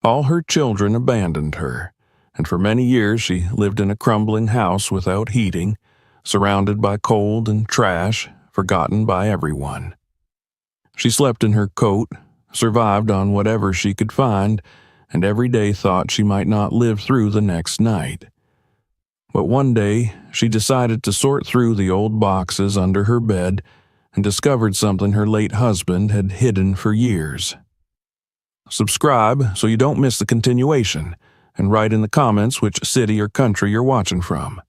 All her children abandoned her, and for many years she lived in a crumbling house without heating, surrounded by cold and trash, forgotten by everyone. She slept in her coat, survived on whatever she could find, and every day thought she might not live through the next night. But one day, she decided to sort through the old boxes under her bed and discovered something her late husband had hidden for years. Subscribe so you don't miss the continuation, and write in the comments which city or country you're watching from.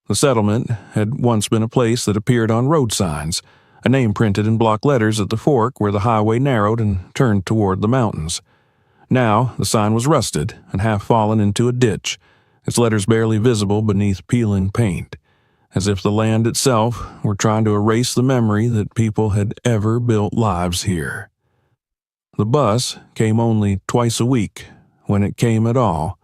The settlement had once been a place that appeared on road signs, a name printed in block letters at the fork where the highway narrowed and turned toward the mountains. Now, the sign was rusted and half fallen into a ditch, its letters barely visible beneath peeling paint, as if the land itself were trying to erase the memory that people had ever built lives here. The bus came only twice a week, when it came at all,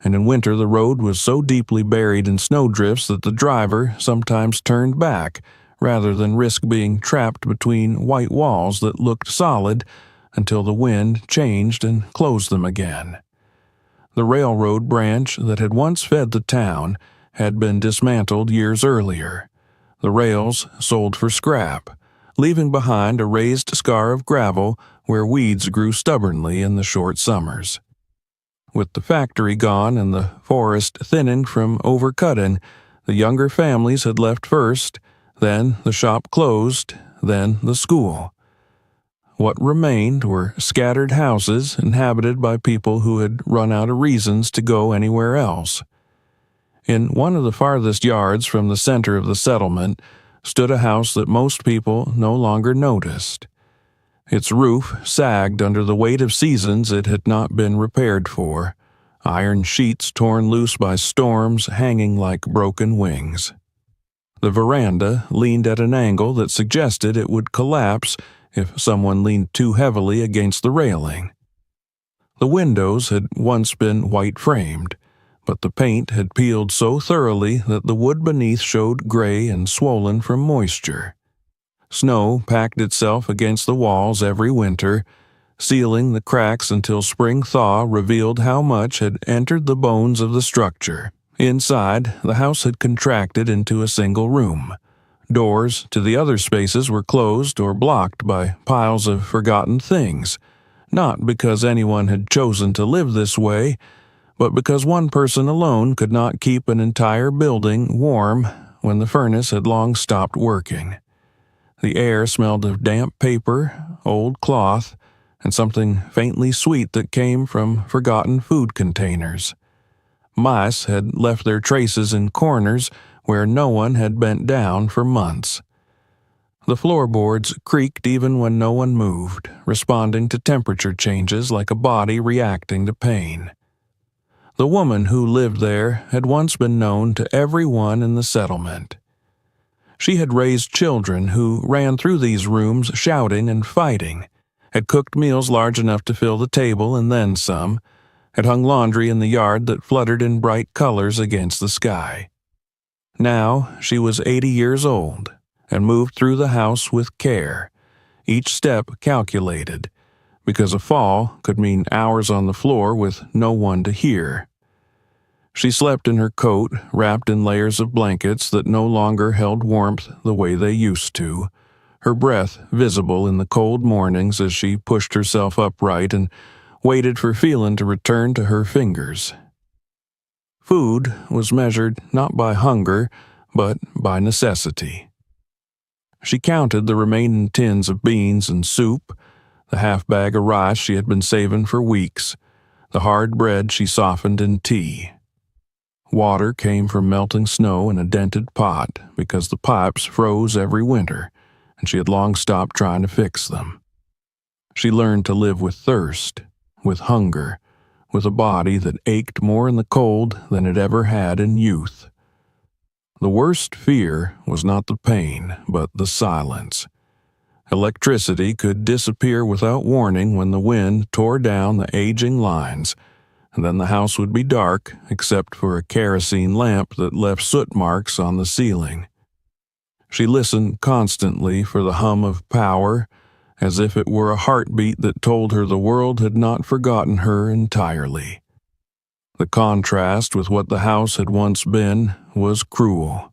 and in winter the road was so deeply buried in snowdrifts that the driver sometimes turned back rather than risk being trapped between white walls that looked solid until the wind changed and closed them again. The railroad branch that had once fed the town had been dismantled years earlier. The rails sold for scrap, leaving behind a raised scar of gravel where weeds grew stubbornly in the short summers. With the factory gone and the forest thinning from overcutting, the younger families had left first, then the shop closed, then the school. What remained were scattered houses inhabited by people who had run out of reasons to go anywhere else. In one of the farthest yards from the center of the settlement stood a house that most people no longer noticed. Its roof sagged under the weight of seasons it had not been repaired for, iron sheets torn loose by storms hanging like broken wings. The veranda leaned at an angle that suggested it would collapse if someone leaned too heavily against the railing. The windows had once been white-framed, but the paint had peeled so thoroughly that the wood beneath showed gray and swollen from moisture. Snow packed itself against the walls every winter, sealing the cracks until spring thaw revealed how much had entered the bones of the structure. Inside, the house had contracted into a single room. Doors to the other spaces were closed or blocked by piles of forgotten things, not because anyone had chosen to live this way, but because one person alone could not keep an entire building warm when the furnace had long stopped working. The air smelled of damp paper, old cloth, and something faintly sweet that came from forgotten food containers. Mice had left their traces in corners where no one had bent down for months. The floorboards creaked even when no one moved, responding to temperature changes like a body reacting to pain. The woman who lived there had once been known to everyone in the settlement. She had raised children who ran through these rooms shouting and fighting, had cooked meals large enough to fill the table and then some, had hung laundry in the yard that fluttered in bright colors against the sky. Now she was 80 years old and moved through the house with care, each step calculated, because a fall could mean hours on the floor with no one to hear. She slept in her coat, wrapped in layers of blankets that no longer held warmth the way they used to, her breath visible in the cold mornings as she pushed herself upright and waited for feeling to return to her fingers. Food was measured not by hunger, but by necessity. She counted the remaining tins of beans and soup, the half bag of rice she had been saving for weeks, the hard bread she softened in tea. Water came from melting snow in a dented pot because the pipes froze every winter, and she had long stopped trying to fix them. She learned to live with thirst, with hunger, with a body that ached more in the cold than it ever had in youth. The worst fear was not the pain, but the silence. Electricity could disappear without warning when the wind tore down the aging lines, and then the house would be dark except for a kerosene lamp that left soot marks on the ceiling. She listened constantly for the hum of power as if it were a heartbeat that told her the world had not forgotten her entirely. The contrast with what the house had once been was cruel.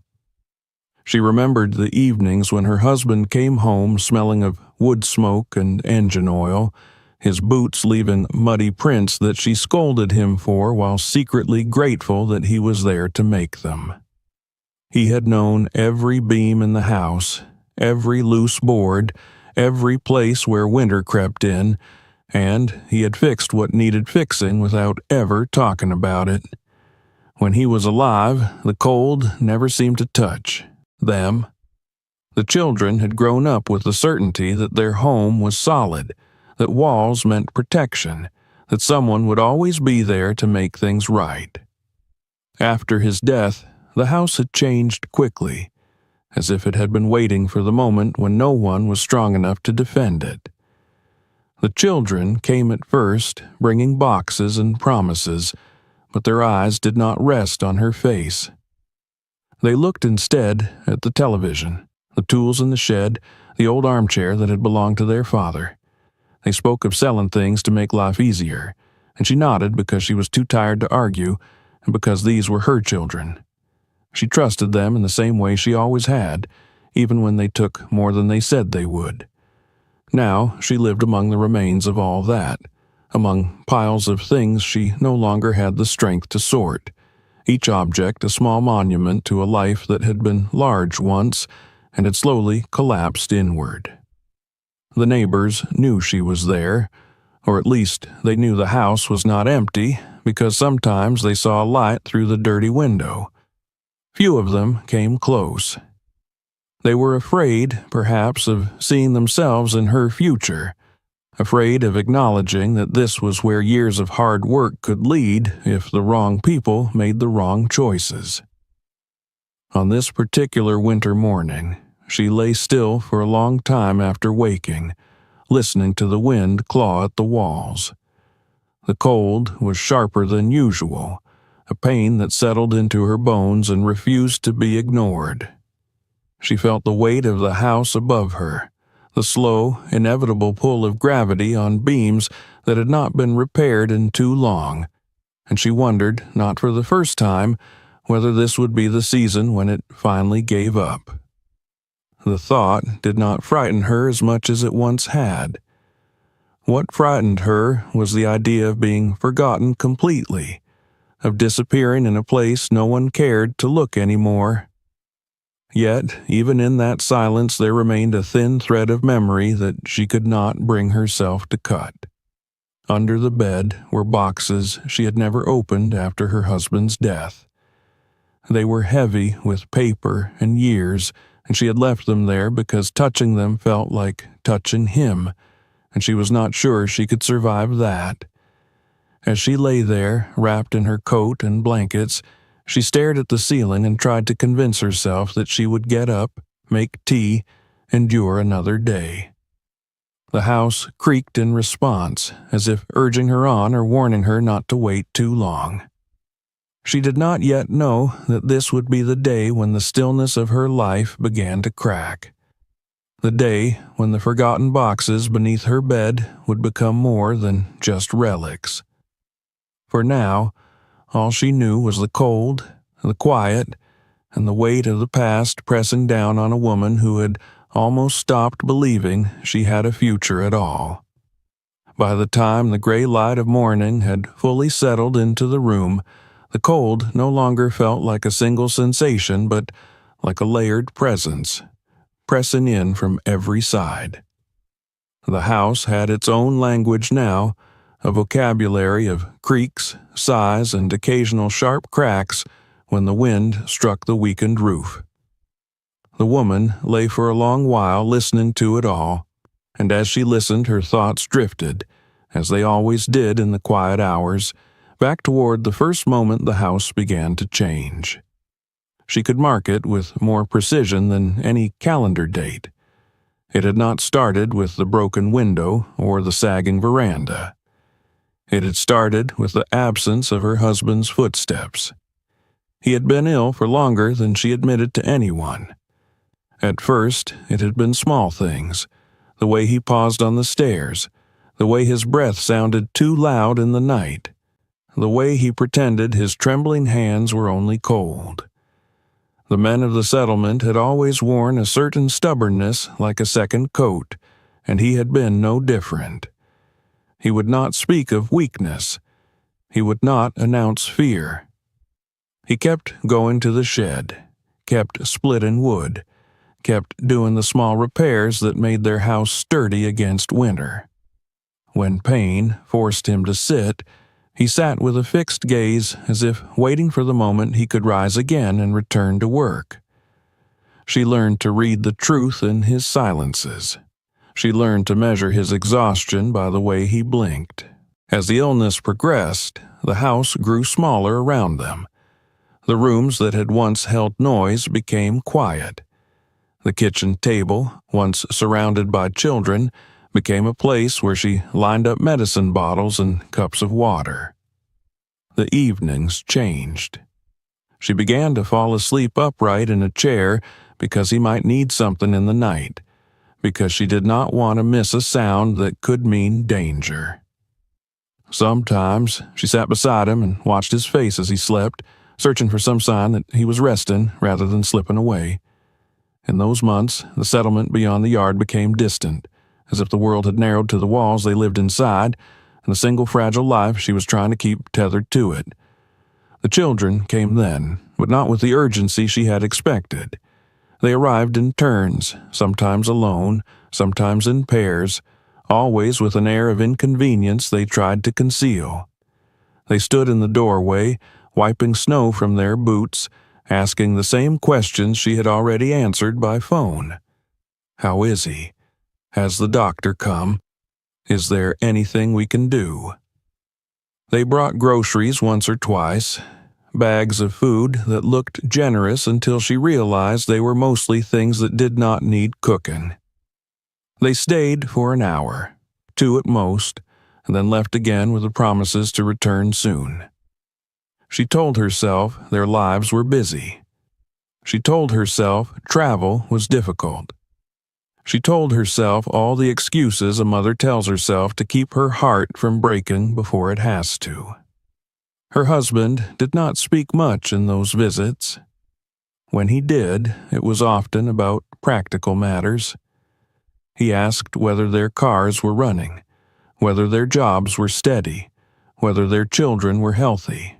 She remembered the evenings when her husband came home smelling of wood smoke and engine oil, his boots leaving muddy prints that she scolded him for while secretly grateful that he was there to make them. He had known every beam in the house, every loose board, every place where winter crept in, and he had fixed what needed fixing without ever talking about it. When he was alive, the cold never seemed to touch them. The children had grown up with the certainty that their home was solid, that walls meant protection, that someone would always be there to make things right. After his death, the house had changed quickly, as if it had been waiting for the moment when no one was strong enough to defend it. The children came at first, bringing boxes and promises, but their eyes did not rest on her face. They looked instead at the television, the tools in the shed, the old armchair that had belonged to their father. They spoke of selling things to make life easier, and she nodded because she was too tired to argue and because these were her children. She trusted them in the same way she always had, even when they took more than they said they would. Now she lived among the remains of all that, among piles of things she no longer had the strength to sort, each object a small monument to a life that had been large once and had slowly collapsed inward. The neighbors knew she was there, or at least they knew the house was not empty, because sometimes they saw a light through the dirty window. Few of them came close. They were afraid, perhaps, of seeing themselves in her future, afraid of acknowledging that this was where years of hard work could lead if the wrong people made the wrong choices. On this particular winter morning, she lay still for a long time after waking, listening to the wind claw at the walls. The cold was sharper than usual, a pain that settled into her bones and refused to be ignored. She felt the weight of the house above her, the slow, inevitable pull of gravity on beams that had not been repaired in too long, and she wondered, not for the first time, whether this would be the season when it finally gave up. The thought did not frighten her as much as it once had. What frightened her was the idea of being forgotten completely, of disappearing in a place no one cared to look anymore. Yet, even in that silence there remained a thin thread of memory that she could not bring herself to cut. Under the bed were boxes she had never opened after her husband's death. They were heavy with paper and years, and she had left them there because touching them felt like touching him, and she was not sure she could survive that. As she lay there, wrapped in her coat and blankets, she stared at the ceiling and tried to convince herself that she would get up, make tea, endure another day. The house creaked in response, as if urging her on or warning her not to wait too long. She did not yet know that this would be the day when the stillness of her life began to crack. The day when the forgotten boxes beneath her bed would become more than just relics. For now, all she knew was the cold, the quiet, and the weight of the past pressing down on a woman who had almost stopped believing she had a future at all. By the time the gray light of morning had fully settled into the room, the cold no longer felt like a single sensation, but like a layered presence, pressing in from every side. The house had its own language now, a vocabulary of creaks, sighs, and occasional sharp cracks when the wind struck the weakened roof. The woman lay for a long while listening to it all, and as she listened her thoughts drifted, as they always did in the quiet hours, back toward the first moment the house began to change. She could mark it with more precision than any calendar date. It had not started with the broken window or the sagging veranda. It had started with the absence of her husband's footsteps. He had been ill for longer than she admitted to anyone. At first, it had been small things, the way he paused on the stairs, the way his breath sounded too loud in the night, the way he pretended his trembling hands were only cold. The men of the settlement had always worn a certain stubbornness like a second coat, and he had been no different. He would not speak of weakness. He would not announce fear. He kept going to the shed, kept splitting wood, kept doing the small repairs that made their house sturdy against winter. When pain forced him to sit, he sat with a fixed gaze as if waiting for the moment he could rise again and return to work. She learned to read the truth in his silences. She learned to measure his exhaustion by the way he blinked. As the illness progressed, the house grew smaller around them. The rooms that had once held noise became quiet. The kitchen table, once surrounded by children, became a place where she lined up medicine bottles and cups of water. The evenings changed. She began to fall asleep upright in a chair because he might need something in the night, because she did not want to miss a sound that could mean danger. Sometimes she sat beside him and watched his face as he slept, searching for some sign that he was resting rather than slipping away. In those months, the settlement beyond the yard became distant, as if the world had narrowed to the walls they lived inside, and the single fragile life she was trying to keep tethered to it. The children came then, but not with the urgency she had expected. They arrived in turns, sometimes alone, sometimes in pairs, always with an air of inconvenience they tried to conceal. They stood in the doorway, wiping snow from their boots, asking the same questions she had already answered by phone. How is he? Has the doctor come? Is there anything we can do? They brought groceries once or twice, bags of food that looked generous until she realized they were mostly things that did not need cooking. They stayed for an hour, 2 at most, and then left again with the promises to return soon. She told herself their lives were busy. She told herself travel was difficult. She told herself all the excuses a mother tells herself to keep her heart from breaking before it has to. Her husband did not speak much in those visits. When he did, it was often about practical matters. He asked whether their cars were running, whether their jobs were steady, whether their children were healthy.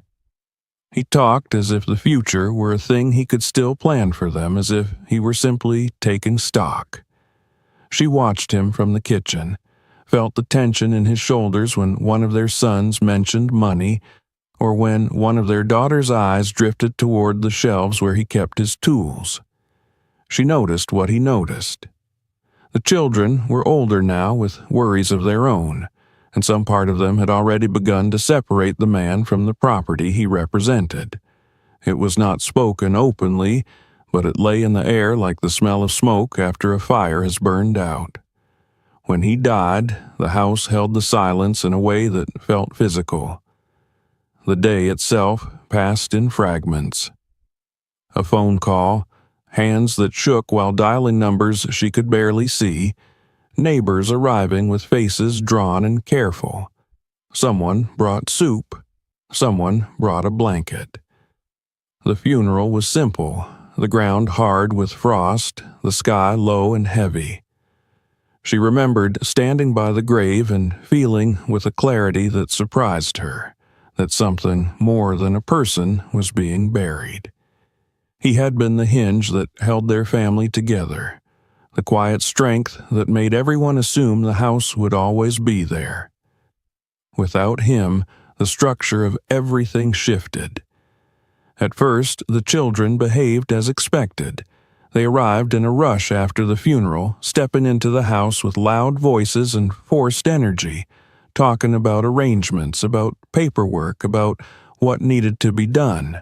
He talked as if the future were a thing he could still plan for them, as if he were simply taking stock. She watched him from the kitchen, felt the tension in his shoulders when one of their sons mentioned money, or when one of their daughter's eyes drifted toward the shelves where he kept his tools. She noticed what he noticed. The children were older now with worries of their own, and some part of them had already begun to separate the man from the property he represented. It was not spoken openly, but it lay in the air like the smell of smoke after a fire has burned out. When he died, the house held the silence in a way that felt physical. The day itself passed in fragments. A phone call, hands that shook while dialing numbers she could barely see, neighbors arriving with faces drawn and careful. Someone brought soup. Someone brought a blanket. The funeral was simple, the ground hard with frost, the sky low and heavy. She remembered standing by the grave and feeling with a clarity that surprised her that something more than a person was being buried. He had been the hinge that held their family together, the quiet strength that made everyone assume the house would always be there. Without him, the structure of everything shifted. At first, the children behaved as expected. They arrived in a rush after the funeral, stepping into the house with loud voices and forced energy, talking about arrangements, about paperwork, about what needed to be done.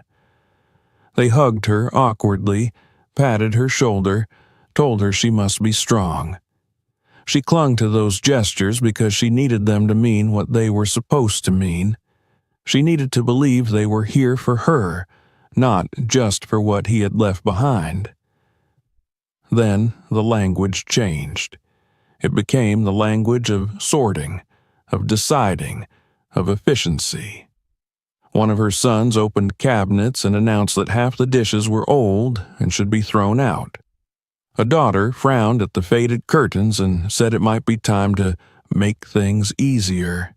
They hugged her awkwardly, patted her shoulder, told her she must be strong. She clung to those gestures because she needed them to mean what they were supposed to mean. She needed to believe they were here for her, not just for what he had left behind. Then the language changed. It became the language of sorting, of deciding, of efficiency. One of her sons opened cabinets and announced that half the dishes were old and should be thrown out. A daughter frowned at the faded curtains and said it might be time to make things easier.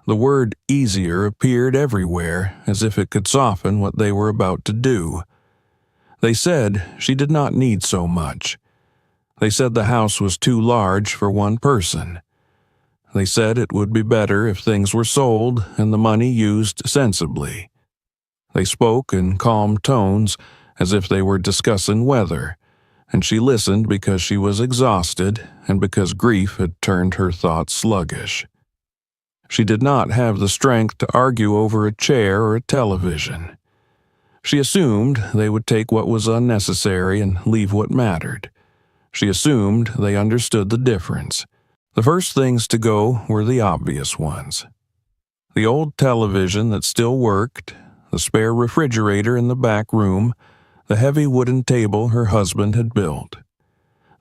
The word easier appeared everywhere, as if it could soften what they were about to do. They said she did not need so much. They said the house was too large for one person. They said it would be better if things were sold and the money used sensibly. They spoke in calm tones, as if they were discussing weather, and she listened because she was exhausted and because grief had turned her thoughts sluggish. She did not have the strength to argue over a chair or a television. She assumed they would take what was unnecessary and leave what mattered. She assumed they understood the difference. The first things to go were the obvious ones. The old television that still worked, the spare refrigerator in the back room, the heavy wooden table her husband had built.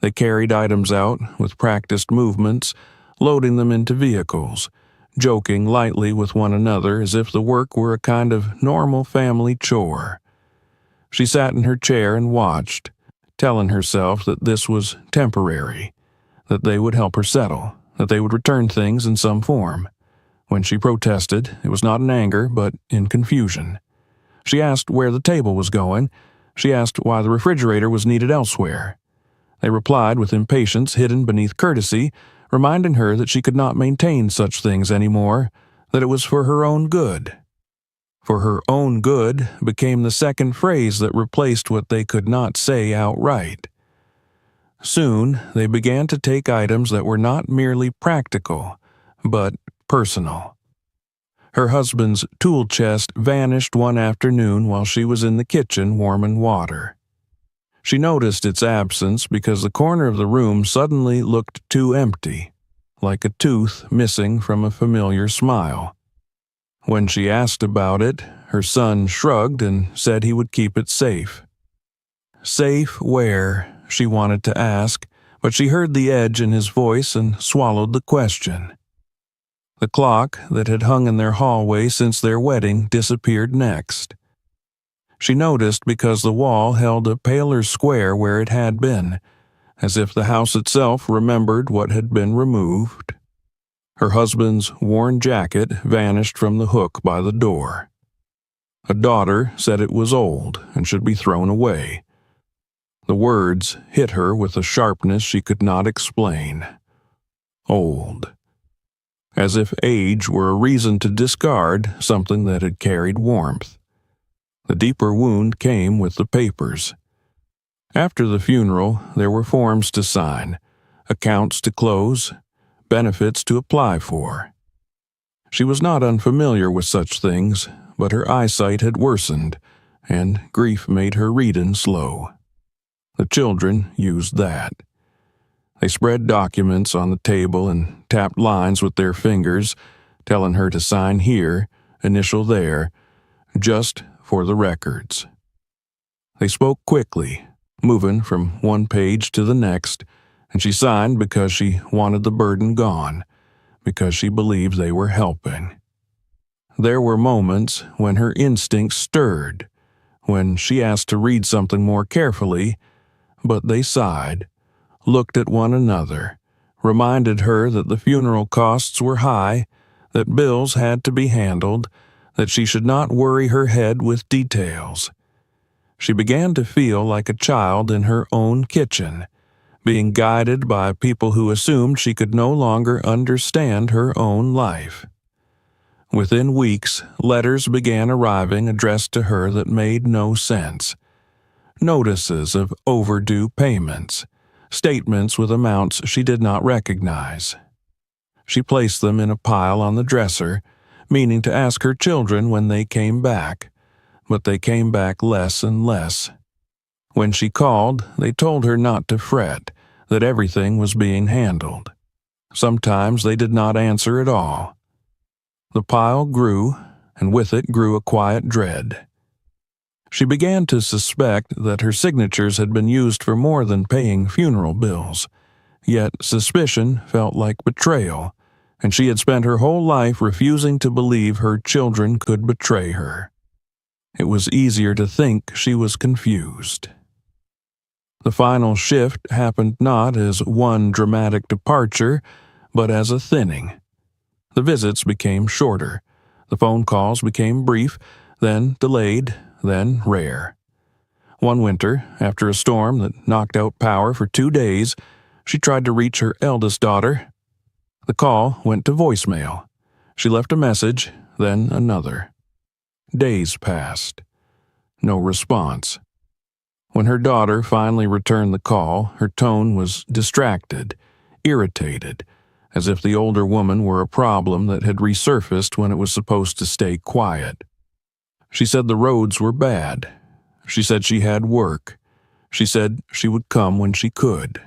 They carried items out with practiced movements, loading them into vehicles, joking lightly with one another as if the work were a kind of normal family chore. She sat in her chair and watched, telling herself that this was temporary, that they would help her settle, that they would return things in some form. When she protested, it was not in anger, but in confusion. She asked where the table was going. She asked why the refrigerator was needed elsewhere. They replied with impatience hidden beneath courtesy, reminding her that she could not maintain such things anymore, that it was for her own good. For her own good became the second phrase that replaced what they could not say outright. Soon, they began to take items that were not merely practical, but personal. Her husband's tool chest vanished one afternoon while she was in the kitchen warming water. She noticed its absence because the corner of the room suddenly looked too empty, like a tooth missing from a familiar smile. When she asked about it, her son shrugged and said he would keep it safe. Safe where? She wanted to ask, but she heard the edge in his voice and swallowed the question. The clock that had hung in their hallway since their wedding disappeared next. She noticed because the wall held a paler square where it had been, as if the house itself remembered what had been removed. Her husband's worn jacket vanished from the hook by the door. A daughter said it was old and should be thrown away. The words hit her with a sharpness she could not explain. Old. As if age were a reason to discard something that had carried warmth. The deeper wound came with the papers. After the funeral, there were forms to sign, accounts to close, benefits to apply for. She was not unfamiliar with such things, but her eyesight had worsened, and grief made her reading slow. The children used that. They spread documents on the table and tapped lines with their fingers, telling her to sign here, initial there, just for the records. They spoke quickly, moving from one page to the next, and she signed because she wanted the burden gone, because she believed they were helping. There were moments when her instincts stirred, when she asked to read something more carefully, but they sighed, looked at one another, reminded her that the funeral costs were high, that bills had to be handled, that she should not worry her head with details. She began to feel like a child in her own kitchen, being guided by people who assumed she could no longer understand her own life. Within weeks, letters began arriving addressed to her that made no sense. Notices of overdue payments, statements with amounts she did not recognize. She placed them in a pile on the dresser, meaning to ask her children when they came back, but they came back less and less. When she called, they told her not to fret, that everything was being handled. Sometimes they did not answer at all. The pile grew, and with it grew a quiet dread. She began to suspect that her signatures had been used for more than paying funeral bills, Yet suspicion felt like betrayal, and she had spent her whole life refusing to believe her children could betray her. It was easier to think she was confused. The final shift happened not as one dramatic departure, but as a thinning. The visits became shorter. The phone calls became brief, then delayed, then rare. One winter, after a storm that knocked out power for 2 days, she tried to reach her eldest daughter. The call went to voicemail. She left a message, then another. Days passed. No response. When her daughter finally returned the call, her tone was distracted, irritated, as if the older woman were a problem that had resurfaced when it was supposed to stay quiet. She said the roads were bad. She said she had work. She said she would come when she could.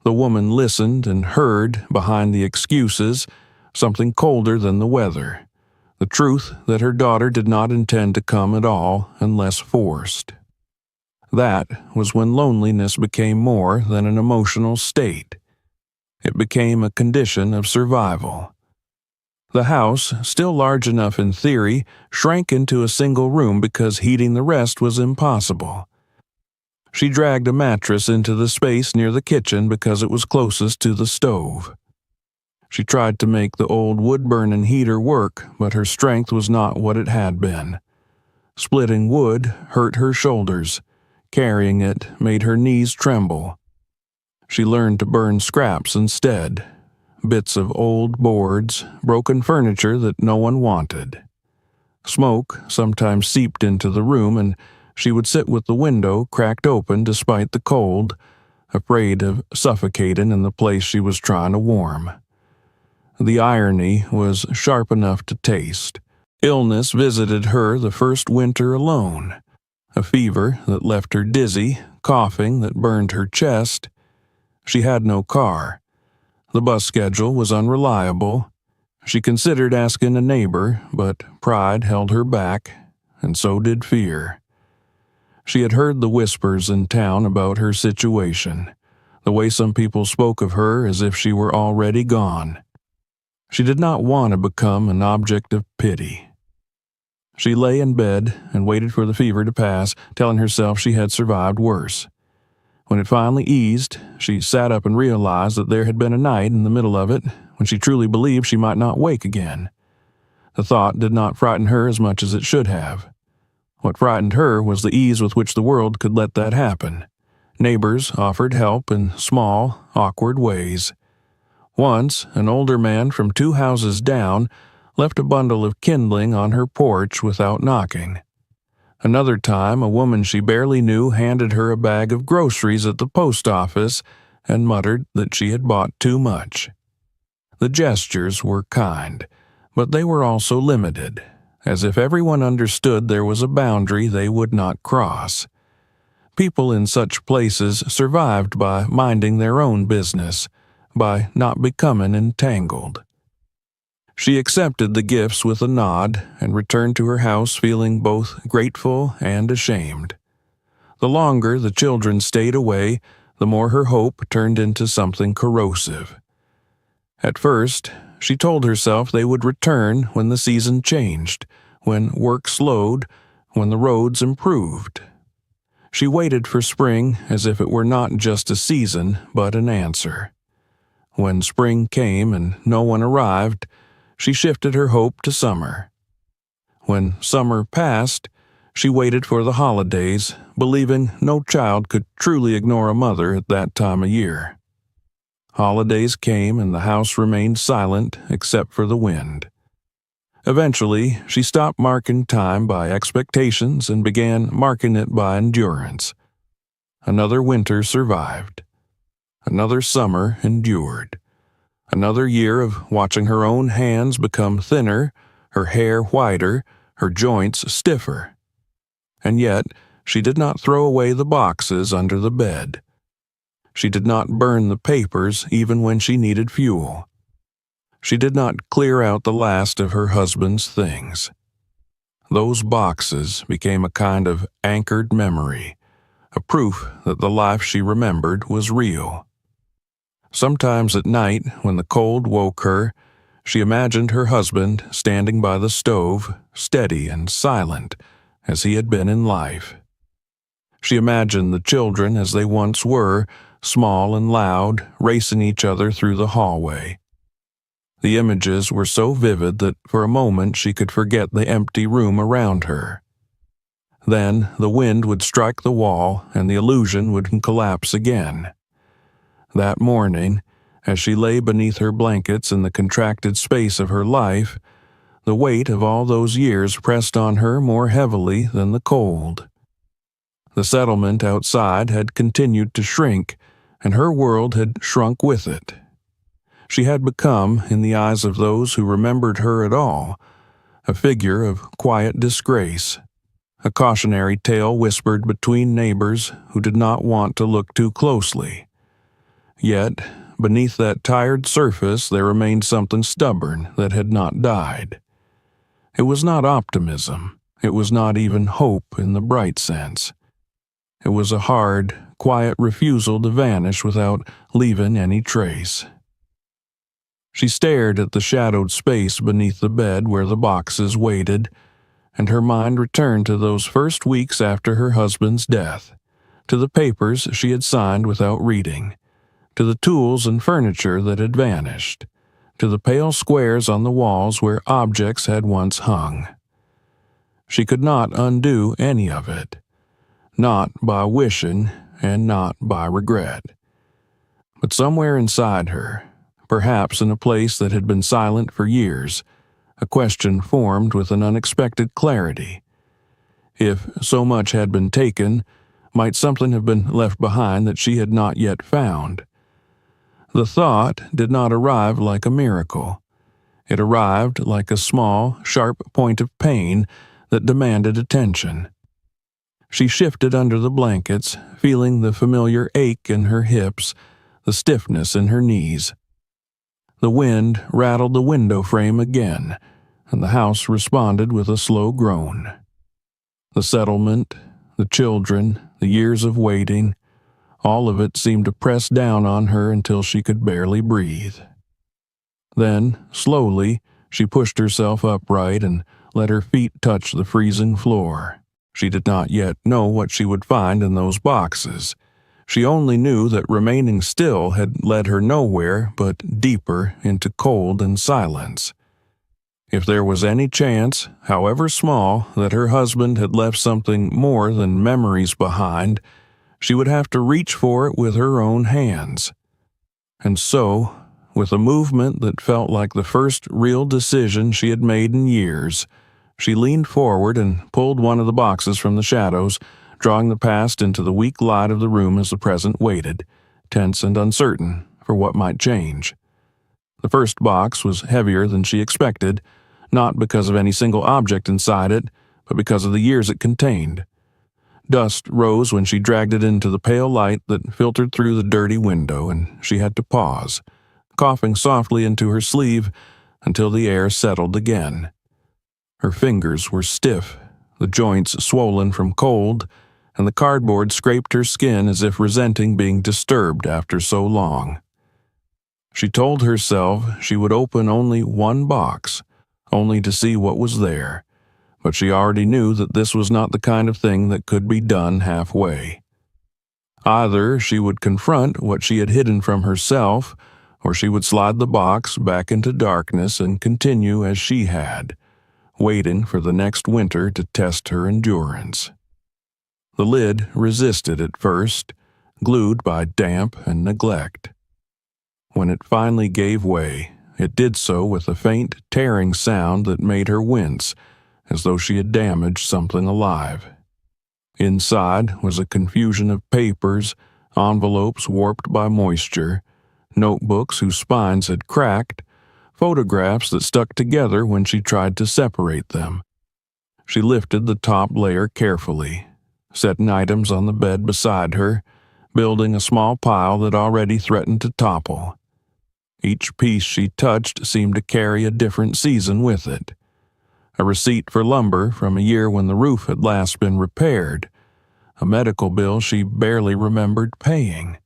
The woman listened and heard, behind the excuses, something colder than the weather. The truth that her daughter did not intend to come at all unless forced. That was when loneliness became more than an emotional state. It became a condition of survival. The house, still large enough in theory, shrank into a single room because heating the rest was impossible. She dragged a mattress into the space near the kitchen because it was closest to the stove. She tried to make the old wood-burning heater work, but her strength was not what it had been. Splitting wood hurt her shoulders. Carrying it made her knees tremble. She learned to burn scraps instead, bits of old boards, broken furniture that no one wanted. Smoke sometimes seeped into the room, and she would sit with the window cracked open despite the cold, afraid of suffocating in the place she was trying to warm. The irony was sharp enough to taste. Illness visited her the first winter alone. A fever that left her dizzy, coughing that burned her chest. She had no car. The bus schedule was unreliable. She considered asking a neighbor, but pride held her back, and so did fear. She had heard the whispers in town about her situation, the way some people spoke of her as if she were already gone. She did not want to become an object of pity. She lay in bed and waited for the fever to pass, telling herself she had survived worse. When it finally eased, she sat up and realized that there had been a night in the middle of it when she truly believed she might not wake again. The thought did not frighten her as much as it should have. What frightened her was the ease with which the world could let that happen. Neighbors offered help in small, awkward ways. Once, an older man from 2 houses down left a bundle of kindling on her porch without knocking. Another time, a woman she barely knew handed her a bag of groceries at the post office and muttered that she had bought too much. The gestures were kind, but they were also limited, as if everyone understood there was a boundary they would not cross. People in such places survived by minding their own business, by not becoming entangled. She accepted the gifts with a nod and returned to her house feeling both grateful and ashamed. The longer the children stayed away, the more her hope turned into something corrosive. At first, she told herself they would return when the season changed, when work slowed, when the roads improved. She waited for spring as if it were not just a season, but an answer. When spring came and no one arrived, she shifted her hope to summer. When summer passed, she waited for the holidays, believing no child could truly ignore a mother at that time of year. Holidays came and the house remained silent except for the wind. Eventually, she stopped marking time by expectations and began marking it by endurance. Another winter survived. Another summer endured. Another year of watching her own hands become thinner, her hair whiter, her joints stiffer. And yet, she did not throw away the boxes under the bed. She did not burn the papers even when she needed fuel. She did not clear out the last of her husband's things. Those boxes became a kind of anchored memory, a proof that the life she remembered was real. Sometimes at night, when the cold woke her, she imagined her husband standing by the stove, steady and silent, as he had been in life. She imagined the children as they once were, small and loud, racing each other through the hallway. The images were so vivid that for a moment she could forget the empty room around her. Then the wind would strike the wall and the illusion would collapse again. That morning, as she lay beneath her blankets in the contracted space of her life, the weight of all those years pressed on her more heavily than the cold. The settlement outside had continued to shrink, and her world had shrunk with it. She had become, in the eyes of those who remembered her at all, a figure of quiet disgrace, a cautionary tale whispered between neighbors who did not want to look too closely. Yet, beneath that tired surface there remained something stubborn that had not died. It was not optimism. It was not even hope in the bright sense. It was a hard, quiet refusal to vanish without leaving any trace. She stared at the shadowed space beneath the bed where the boxes waited, and her mind returned to those first weeks after her husband's death, to the papers she had signed without reading, to the tools and furniture that had vanished, to the pale squares on the walls where objects had once hung. She could not undo any of it, not by wishing and not by regret. But somewhere inside her, perhaps in a place that had been silent for years, a question formed with an unexpected clarity. If so much had been taken, might something have been left behind that she had not yet found? The thought did not arrive like a miracle. It arrived like a small, sharp point of pain that demanded attention. She shifted under the blankets, feeling the familiar ache in her hips, the stiffness in her knees. The wind rattled the window frame again, and the house responded with a slow groan. The settlement, the children, the years of waiting, all of it seemed to press down on her until she could barely breathe. Then, slowly, she pushed herself upright and let her feet touch the freezing floor. She did not yet know what she would find in those boxes. She only knew that remaining still had led her nowhere but deeper into cold and silence. If there was any chance, however small, that her husband had left something more than memories behind, she would have to reach for it with her own hands. And so, with a movement that felt like the first real decision she had made in years, she leaned forward and pulled one of the boxes from the shadows, drawing the past into the weak light of the room as the present waited, tense and uncertain for what might change. The first box was heavier than she expected, not because of any single object inside it, but because of the years it contained. Dust rose when she dragged it into the pale light that filtered through the dirty window, and she had to pause, coughing softly into her sleeve until the air settled again. Her fingers were stiff, the joints swollen from cold, and the cardboard scraped her skin as if resenting being disturbed after so long. She told herself she would open only one box, only to see what was there, but she already knew that this was not the kind of thing that could be done halfway. Either she would confront what she had hidden from herself, or she would slide the box back into darkness and continue as she had, waiting for the next winter to test her endurance. The lid resisted at first, glued by damp and neglect. When it finally gave way, it did so with a faint, tearing sound that made her wince, as though she had damaged something alive. Inside was a confusion of papers, envelopes warped by moisture, notebooks whose spines had cracked, photographs that stuck together when she tried to separate them. She lifted the top layer carefully, setting items on the bed beside her, building a small pile that already threatened to topple. Each piece she touched seemed to carry a different season with it. A receipt for lumber from a year when the roof had last been repaired, a medical bill she barely remembered paying.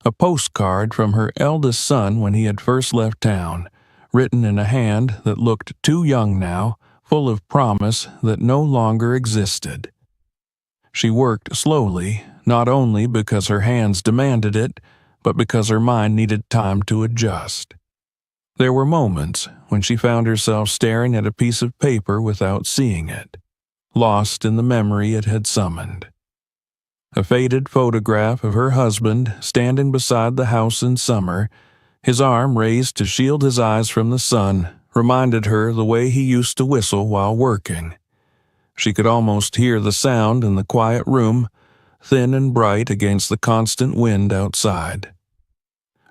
A postcard from her eldest son when he had first left town, written in a hand that looked too young now, full of promise that no longer existed. She worked slowly, not only because her hands demanded it, but because her mind needed time to adjust. There were moments when she found herself staring at a piece of paper without seeing it, lost in the memory it had summoned. A faded photograph of her husband standing beside the house in summer, his arm raised to shield his eyes from the sun, reminded her the way he used to whistle while working. She could almost hear the sound in the quiet room, thin and bright against the constant wind outside.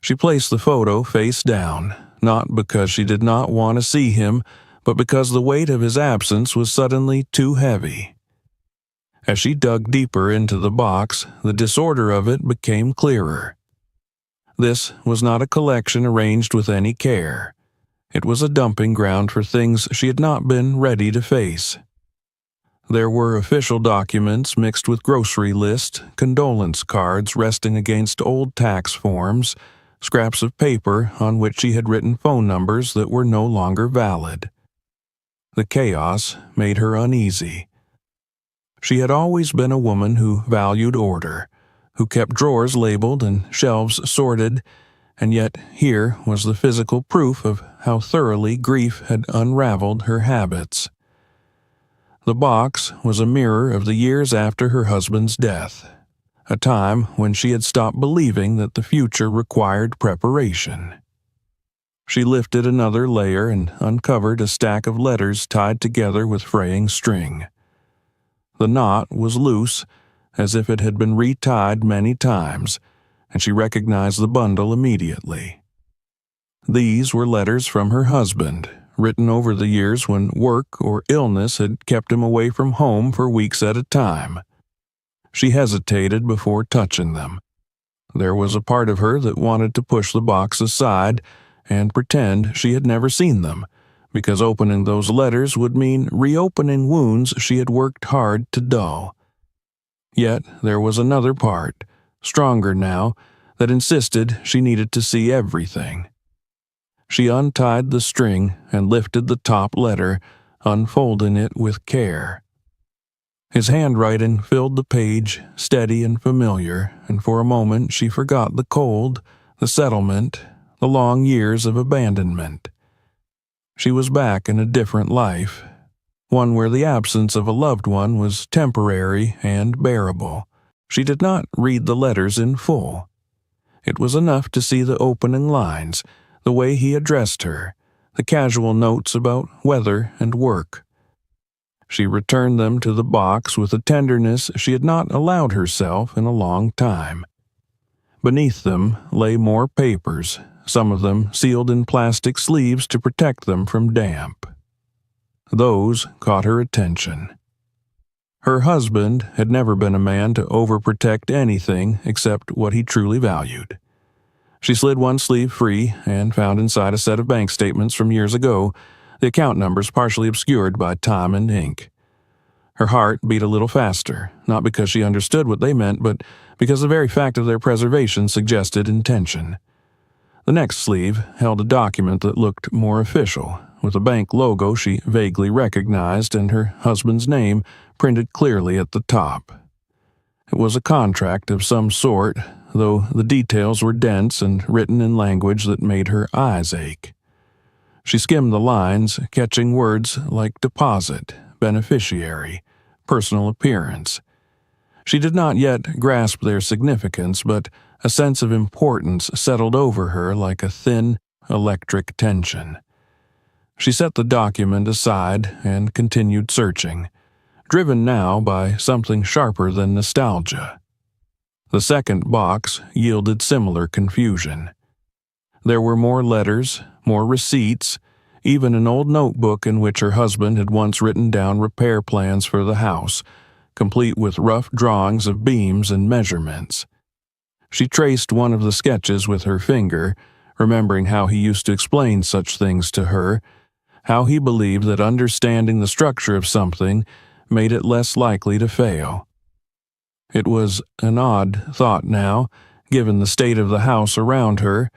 She placed the photo face down, not because she did not want to see him, but because the weight of his absence was suddenly too heavy. As she dug deeper into the box, the disorder of it became clearer. This was not a collection arranged with any care. It was a dumping ground for things she had not been ready to face. There were official documents mixed with grocery lists, condolence cards resting against old tax forms, scraps of paper on which she had written phone numbers that were no longer valid. The chaos made her uneasy. She had always been a woman who valued order, who kept drawers labeled and shelves sorted, and yet here was the physical proof of how thoroughly grief had unraveled her habits. The box was a mirror of the years after her husband's death, a time when she had stopped believing that the future required preparation. She lifted another layer and uncovered a stack of letters tied together with fraying string. The knot was loose, as if it had been retied many times, and she recognized the bundle immediately. These were letters from her husband, written over the years when work or illness had kept him away from home for weeks at a time. She hesitated before touching them. There was a part of her that wanted to push the box aside and pretend she had never seen them, because opening those letters would mean reopening wounds she had worked hard to dull. Yet there was another part, stronger now, that insisted she needed to see everything. She untied the string and lifted the top letter, unfolding it with care. His handwriting filled the page, steady and familiar, and for a moment she forgot the cold, the settlement, the long years of abandonment. She was back in a different life, one where the absence of a loved one was temporary and bearable. She did not read the letters in full. It was enough to see the opening lines, the way he addressed her, the casual notes about weather and work. She returned them to the box with a tenderness she had not allowed herself in a long time. Beneath them lay more papers, some of them sealed in plastic sleeves to protect them from damp. Those caught her attention. Her husband had never been a man to overprotect anything except what he truly valued. She slid one sleeve free and found inside a set of bank statements from years ago, the account numbers partially obscured by time and ink. Her heart beat a little faster, not because she understood what they meant, but because the very fact of their preservation suggested intention. The next sleeve held a document that looked more official, with a bank logo she vaguely recognized and her husband's name printed clearly at the top. It was a contract of some sort, though the details were dense and written in language that made her eyes ache. She skimmed the lines, catching words like deposit, beneficiary, personal appearance. She did not yet grasp their significance, but a sense of importance settled over her like a thin, electric tension. She set the document aside and continued searching, driven now by something sharper than nostalgia. The second box yielded similar confusion. There were more letters, more receipts, even an old notebook in which her husband had once written down repair plans for the house, complete with rough drawings of beams and measurements. She traced one of the sketches with her finger, remembering how he used to explain such things to her, how he believed that understanding the structure of something made it less likely to fail. It was an odd thought now, given the state of the house around her,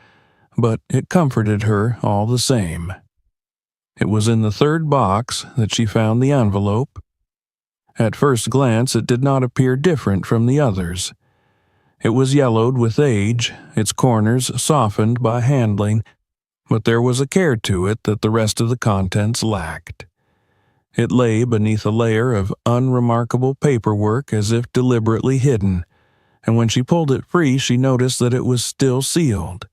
but it comforted her all the same. It was in the third box that she found the envelope. At first glance, it did not appear different from the others. It was yellowed with age, its corners softened by handling, but there was a care to it that the rest of the contents lacked. It lay beneath a layer of unremarkable paperwork as if deliberately hidden, and when she pulled it free she noticed that it was still sealed.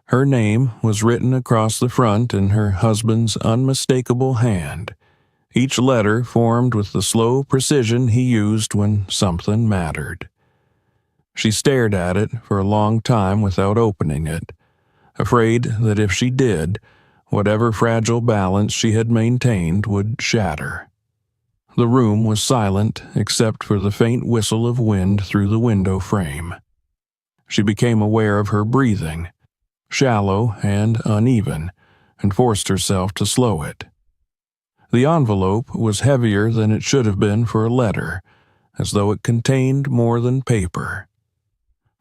Her name was written across the front in her husband's unmistakable hand, each letter formed with the slow precision he used when something mattered. She stared at it for a long time without opening it, afraid that if she did, whatever fragile balance she had maintained would shatter. The room was silent except for the faint whistle of wind through the window frame. She became aware of her breathing, shallow and uneven, and forced herself to slow it. The envelope was heavier than it should have been for a letter, as though it contained more than paper.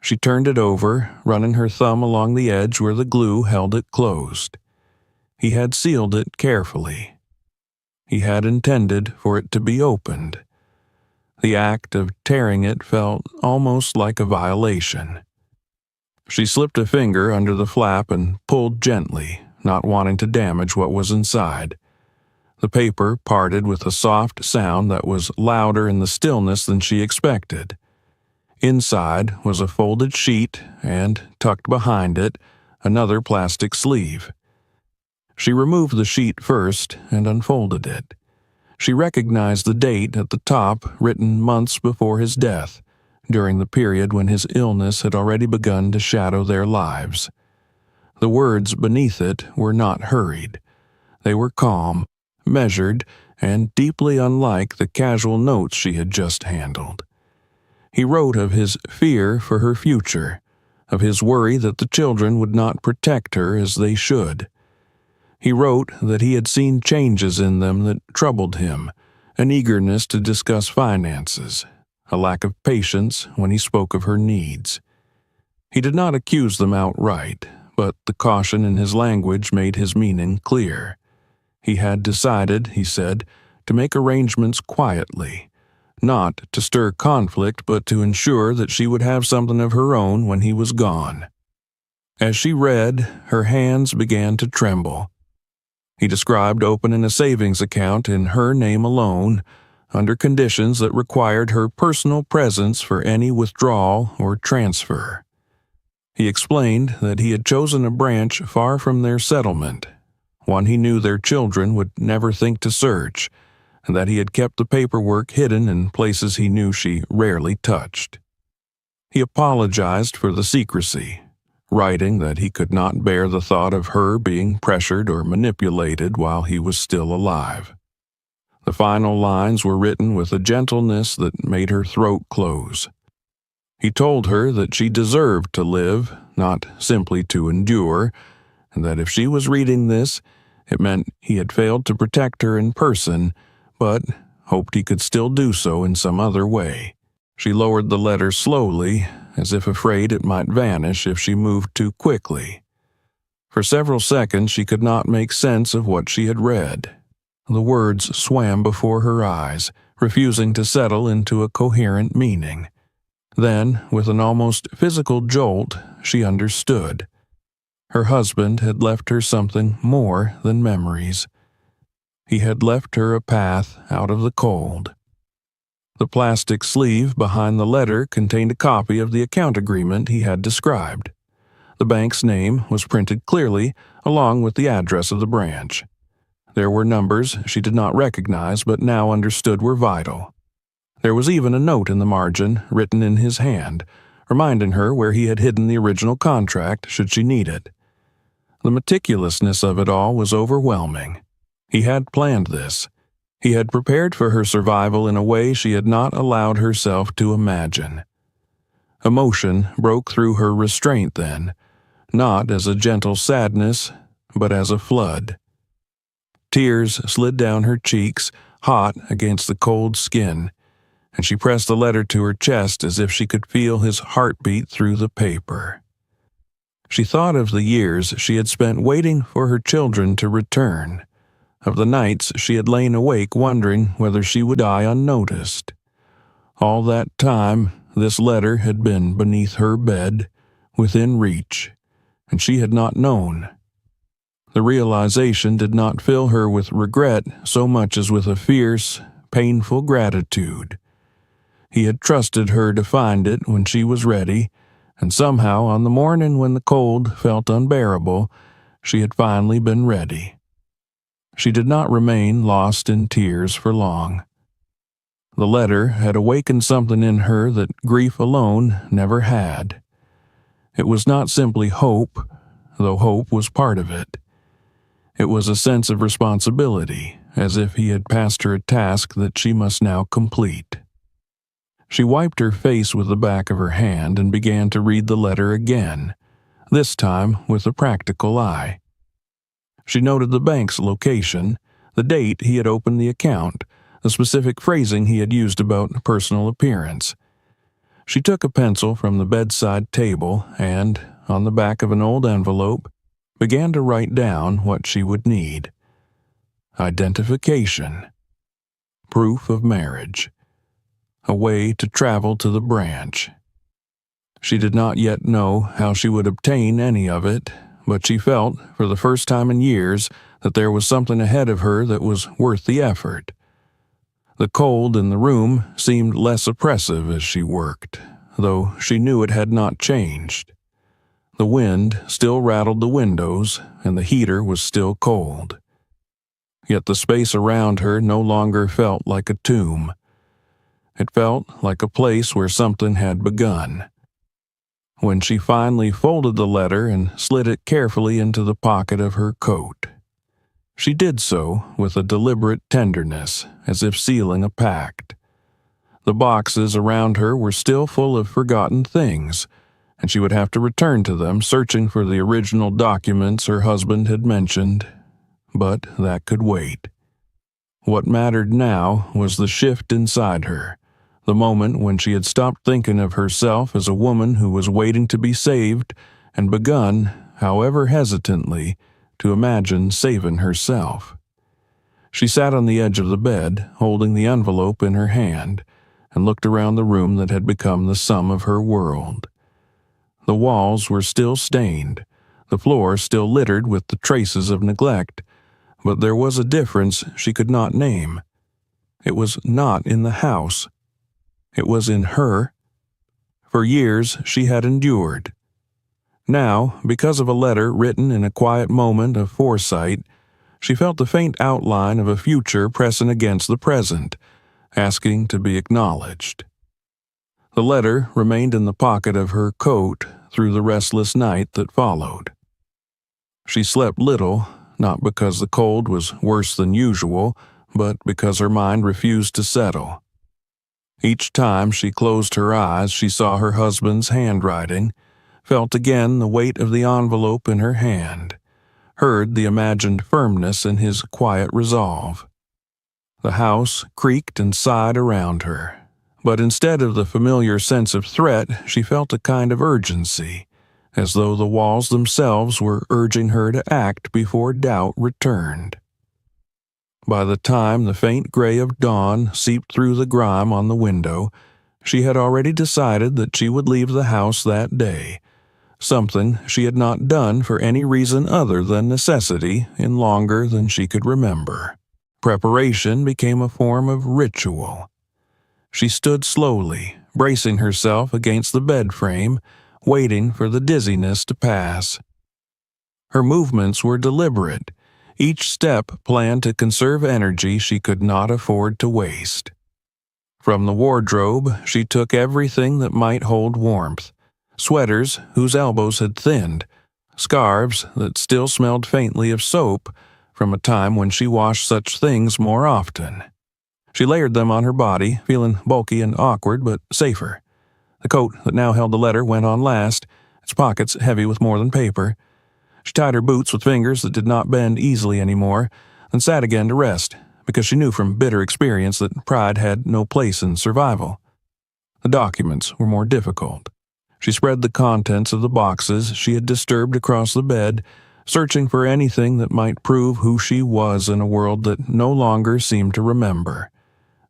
She turned it over, running her thumb along the edge where the glue held it closed. He had sealed it carefully. He had intended for it to be opened. The act of tearing it felt almost like a violation. She slipped a finger under the flap and pulled gently, not wanting to damage what was inside. The paper parted with a soft sound that was louder in the stillness than she expected. Inside was a folded sheet and, tucked behind it, another plastic sleeve. She removed the sheet first and unfolded it. She recognized the date at the top, written months before his death, during the period when his illness had already begun to shadow their lives. The words beneath it were not hurried. They were calm, measured, and deeply unlike the casual notes she had just handled. He wrote of his fear for her future, of his worry that the children would not protect her as they should. He wrote that he had seen changes in them that troubled him, an eagerness to discuss finances, a lack of patience when he spoke of her needs. He did not accuse them outright, but the caution in his language made his meaning clear. He had decided, he said, to make arrangements quietly, not to stir conflict but to ensure that she would have something of her own when he was gone. As she read, her hands began to tremble. He described opening a savings account in her name alone, under conditions that required her personal presence for any withdrawal or transfer. He explained that he had chosen a branch far from their settlement, one he knew their children would never think to search, and that he had kept the paperwork hidden in places he knew she rarely touched. He apologized for the secrecy, writing that he could not bear the thought of her being pressured or manipulated while he was still alive. The final lines were written with a gentleness that made her throat close. He told her that she deserved to live, not simply to endure, and that if she was reading this, it meant he had failed to protect her in person, but hoped he could still do so in some other way. She lowered the letter slowly, as if afraid it might vanish if she moved too quickly. For several seconds she could not make sense of what she had read. The words swam before her eyes, refusing to settle into a coherent meaning. Then, with an almost physical jolt, she understood. Her husband had left her something more than memories. He had left her a path out of the cold. The plastic sleeve behind the letter contained a copy of the account agreement he had described. The bank's name was printed clearly, along with the address of the branch. There were numbers she did not recognize but now understood were vital. There was even a note in the margin, written in his hand, reminding her where he had hidden the original contract should she need it. The meticulousness of it all was overwhelming. He had planned this. He had prepared for her survival in a way she had not allowed herself to imagine. Emotion broke through her restraint then, not as a gentle sadness, but as a flood. Tears slid down her cheeks, hot against the cold skin, and she pressed the letter to her chest as if she could feel his heartbeat through the paper. She thought of the years she had spent waiting for her children to return, of the nights she had lain awake wondering whether she would die unnoticed. All that time, this letter had been beneath her bed, within reach, and she had not known. The realization did not fill her with regret so much as with a fierce, painful gratitude. He had trusted her to find it when she was ready, and somehow on the morning when the cold felt unbearable, she had finally been ready. She did not remain lost in tears for long. The letter had awakened something in her that grief alone never had. It was not simply hope, though hope was part of it. It was a sense of responsibility, as if he had passed her a task that she must now complete. She wiped her face with the back of her hand and began to read the letter again, this time with a practical eye. She noted the bank's location, the date he had opened the account, the specific phrasing he had used about personal appearance. She took a pencil from the bedside table and, on the back of an old envelope, began to write down what she would need. Identification. Proof of marriage. A way to travel to the branch. She did not yet know how she would obtain any of it, but she felt, for the first time in years, that there was something ahead of her that was worth the effort. The cold in the room seemed less oppressive as she worked, though she knew it had not changed. The wind still rattled the windows, and the heater was still cold. Yet the space around her no longer felt like a tomb. It felt like a place where something had begun. When she finally folded the letter and slid it carefully into the pocket of her coat, she did so with a deliberate tenderness, as if sealing a pact. The boxes around her were still full of forgotten things, and she would have to return to them searching for the original documents her husband had mentioned, but that could wait. What mattered now was the shift inside her, the moment when she had stopped thinking of herself as a woman who was waiting to be saved and begun, however hesitantly, to imagine saving herself. She sat on the edge of the bed, holding the envelope in her hand, and looked around the room that had become the sum of her world. The walls were still stained, the floor still littered with the traces of neglect, but there was a difference she could not name. It was not in the house. It was in her. For years she had endured. Now, because of a letter written in a quiet moment of foresight, she felt the faint outline of a future pressing against the present, asking to be acknowledged. The letter remained in the pocket of her coat through the restless night that followed. She slept little, not because the cold was worse than usual, but because her mind refused to settle. Each time she closed her eyes, she saw her husband's handwriting, felt again the weight of the envelope in her hand, heard the imagined firmness in his quiet resolve. The house creaked and sighed around her, but instead of the familiar sense of threat, she felt a kind of urgency, as though the walls themselves were urging her to act before doubt returned. By the time the faint gray of dawn seeped through the grime on the window, she had already decided that she would leave the house that day, something she had not done for any reason other than necessity in longer than she could remember. Preparation became a form of ritual. She stood slowly, bracing herself against the bed frame, waiting for the dizziness to pass. Her movements were deliberate, each step planned to conserve energy she could not afford to waste. From the wardrobe, she took everything that might hold warmth: sweaters whose elbows had thinned, scarves that still smelled faintly of soap from a time when she washed such things more often. She layered them on her body, feeling bulky and awkward but safer. The coat that now held the letter went on last, its pockets heavy with more than paper. She tied her boots with fingers that did not bend easily anymore, then sat again to rest, because she knew from bitter experience that pride had no place in survival. The documents were more difficult. She spread the contents of the boxes she had disturbed across the bed, searching for anything that might prove who she was in a world that no longer seemed to remember.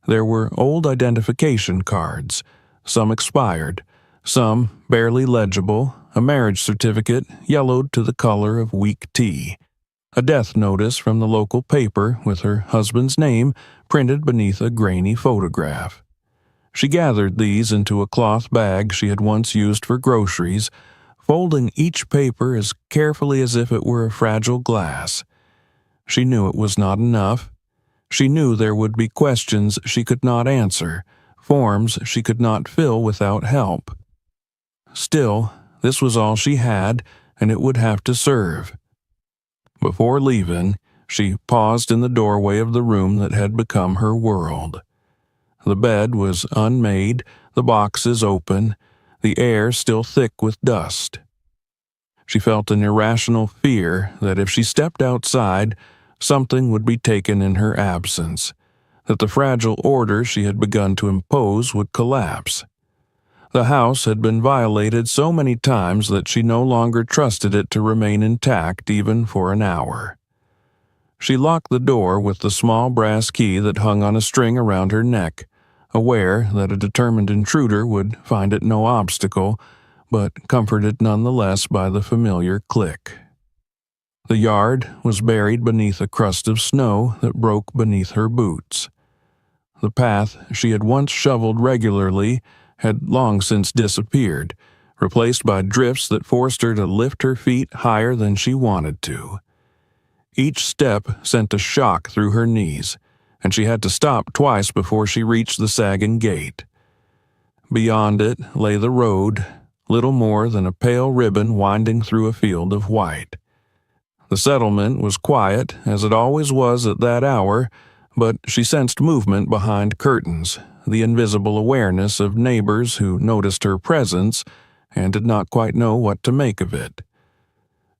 There were old identification cards, some expired, some barely legible, a marriage certificate yellowed to the color of weak tea, a death notice from the local paper with her husband's name printed beneath a grainy photograph. She gathered these into a cloth bag she had once used for groceries, folding each paper as carefully as if it were a fragile glass. She knew it was not enough. She knew there would be questions she could not answer, forms she could not fill without help. Still, this was all she had, and it would have to serve. Before leaving, she paused in the doorway of the room that had become her world. The bed was unmade, the boxes open, the air still thick with dust. She felt an irrational fear that if she stepped outside, something would be taken in her absence, that the fragile order she had begun to impose would collapse. The house had been violated so many times that she no longer trusted it to remain intact even for an hour. She locked the door with the small brass key that hung on a string around her neck, aware that a determined intruder would find it no obstacle, but comforted nonetheless by the familiar click. The yard was buried beneath a crust of snow that broke beneath her boots. The path she had once shoveled regularly had long since disappeared, replaced by drifts that forced her to lift her feet higher than she wanted to. Each step sent a shock through her knees, and she had to stop twice before she reached the sagging gate. Beyond it lay the road, little more than a pale ribbon winding through a field of white. The settlement was quiet, as it always was at that hour, but she sensed movement behind curtains, the invisible awareness of neighbors who noticed her presence and did not quite know what to make of it.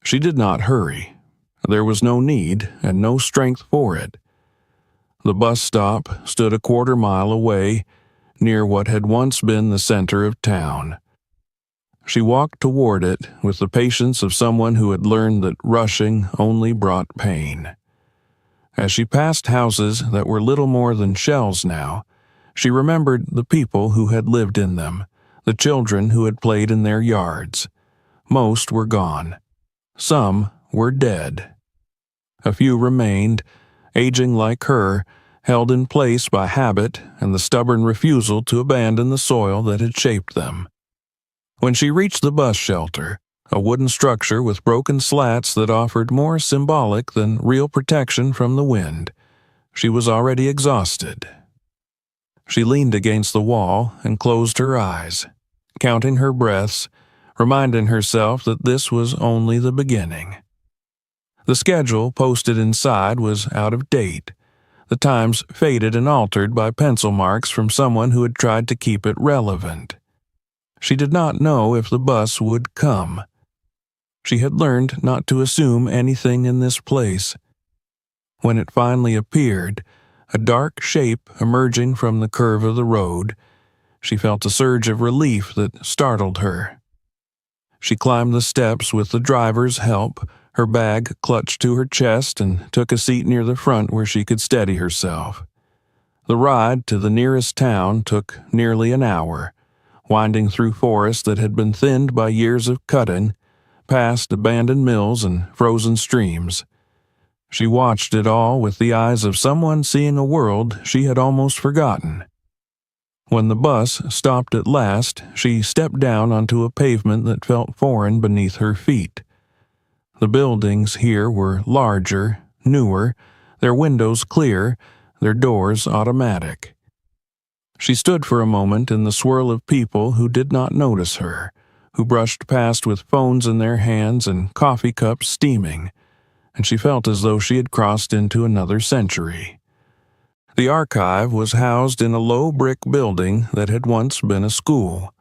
She did not hurry. There was no need and no strength for it. The bus stop stood a quarter-mile away, near what had once been the center of town. She walked toward it with the patience of someone who had learned that rushing only brought pain. As she passed houses that were little more than shells now, she remembered the people who had lived in them, the children who had played in their yards. Most were gone. Some were dead. A few remained, aging like her, held in place by habit and the stubborn refusal to abandon the soil that had shaped them. When she reached the bus shelter, a wooden structure with broken slats that offered more symbolic than real protection from the wind, she was already exhausted. She leaned against the wall and closed her eyes, counting her breaths, reminding herself that this was only the beginning. The schedule posted inside was out of date, the times faded and altered by pencil marks from someone who had tried to keep it relevant. She did not know if the bus would come. She had learned not to assume anything in this place. When it finally appeared, a dark shape emerging from the curve of the road, she felt a surge of relief that startled her. She climbed the steps with the driver's help, her bag clutched to her chest, and took a seat near the front where she could steady herself. The ride to the nearest town took nearly an hour, winding through forests that had been thinned by years of cutting, past abandoned mills and frozen streams. She watched it all with the eyes of someone seeing a world she had almost forgotten. When the bus stopped at last, she stepped down onto a pavement that felt foreign beneath her feet. The buildings here were larger, newer, their windows clear, their doors automatic. She stood for a moment in the swirl of people who did not notice her, who brushed past with phones in their hands and coffee cups steaming, and she felt as though she had crossed into another century. The archive was housed in a low brick building that had once been a school.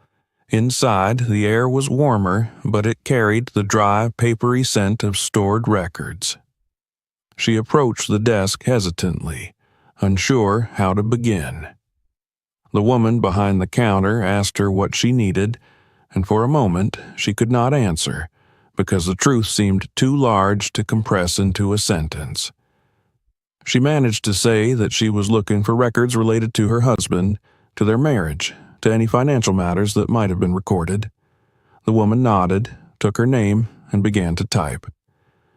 Inside, the air was warmer, but it carried the dry, papery scent of stored records. She approached the desk hesitantly, unsure how to begin. The woman behind the counter asked her what she needed, and for a moment she could not answer, because the truth seemed too large to compress into a sentence. She managed to say that she was looking for records related to her husband, to their marriage, to any financial matters that might have been recorded. The woman nodded, took her name, and began to type.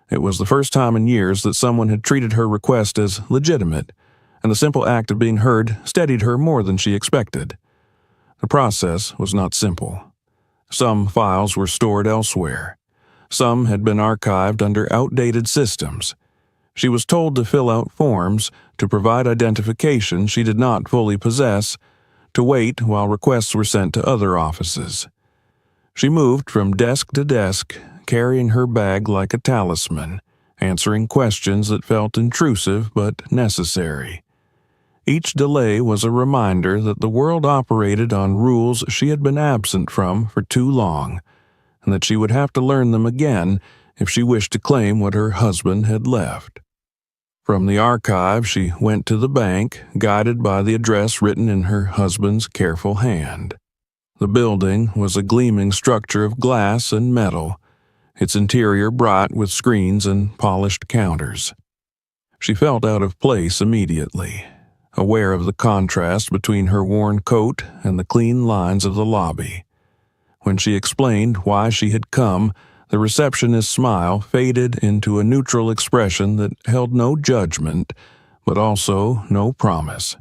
It was the first time in years that someone had treated her request as legitimate, and the simple act of being heard steadied her more than she expected. The process was not simple. Some files were stored elsewhere. Some had been archived under outdated systems. She was told to fill out forms, to provide identification she did not fully possess, to wait while requests were sent to other offices. She moved from desk to desk, carrying her bag like a talisman, answering questions that felt intrusive but necessary. Each delay was a reminder that the world operated on rules she had been absent from for too long, and that she would have to learn them again if she wished to claim what her husband had left. From the archive, she went to the bank, guided by the address written in her husband's careful hand. The building was a gleaming structure of glass and metal, its interior bright with screens and polished counters. She felt out of place immediately, aware of the contrast between her worn coat and the clean lines of the lobby. When she explained why she had come, the receptionist's smile faded into a neutral expression that held no judgment, but also no promise.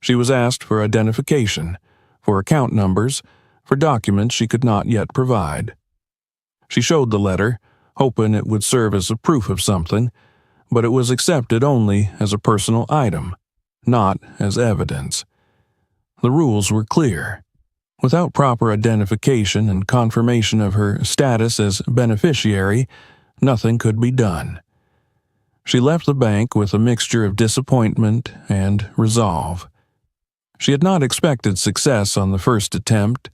She was asked for identification, for account numbers, for documents she could not yet provide. She showed the letter, hoping it would serve as a proof of something, but it was accepted only as a personal item, not as evidence. The rules were clear. Without proper identification and confirmation of her status as beneficiary, nothing could be done. She left the bank with a mixture of disappointment and resolve. She had not expected success on the first attempt,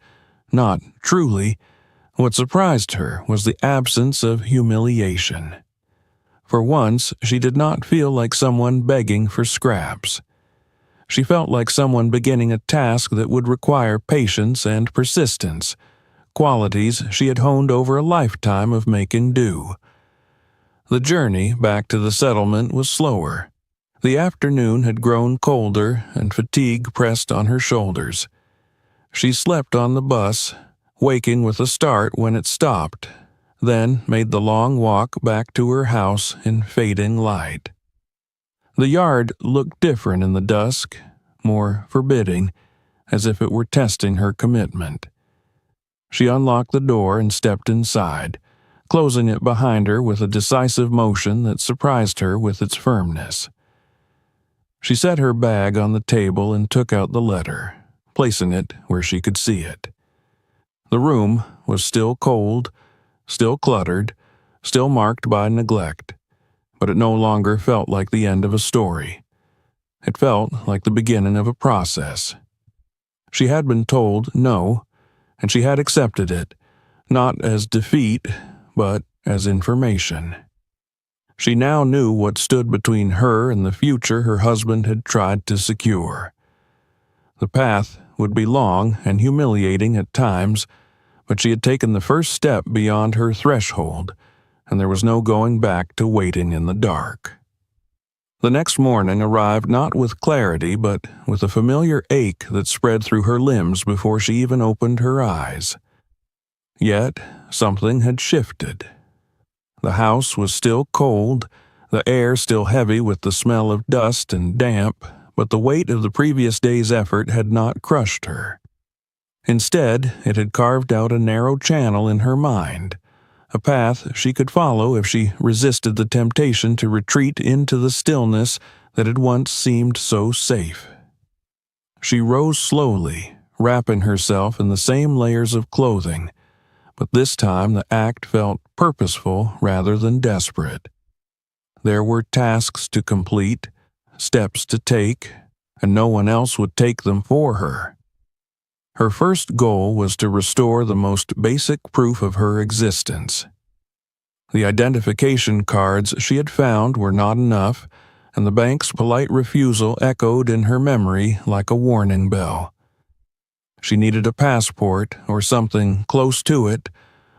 not truly. What surprised her was the absence of humiliation. For once, she did not feel like someone begging for scraps. She felt like someone beginning a task that would require patience and persistence, qualities she had honed over a lifetime of making do. The journey back to the settlement was slower. The afternoon had grown colder and fatigue pressed on her shoulders. She slept on the bus, waking with a start when it stopped, then made the long walk back to her house in fading light. The yard looked different in the dusk, more forbidding, as if it were testing her commitment. She unlocked the door and stepped inside, closing it behind her with a decisive motion that surprised her with its firmness. She set her bag on the table and took out the letter, placing it where she could see it. The room was still cold, still cluttered, still marked by neglect, but it no longer felt like the end of a story. It felt like the beginning of a process. She had been told no, and she had accepted it, not as defeat, but as information. She now knew what stood between her and the future her husband had tried to secure. The path would be long and humiliating at times, but she had taken the first step beyond her threshold, and there was no going back to waiting in the dark. The next morning arrived not with clarity, but with a familiar ache that spread through her limbs before she even opened her eyes. Yet something had shifted. The house was still cold, the air still heavy with the smell of dust and damp, but the weight of the previous day's effort had not crushed her. Instead, it had carved out a narrow channel in her mind, a path she could follow if she resisted the temptation to retreat into the stillness that had once seemed so safe. She rose slowly, wrapping herself in the same layers of clothing, but this time the act felt purposeful rather than desperate. There were tasks to complete, steps to take, and no one else would take them for her. Her first goal was to restore the most basic proof of her existence. The identification cards she had found were not enough, and the bank's polite refusal echoed in her memory like a warning bell. She needed a passport or something close to it,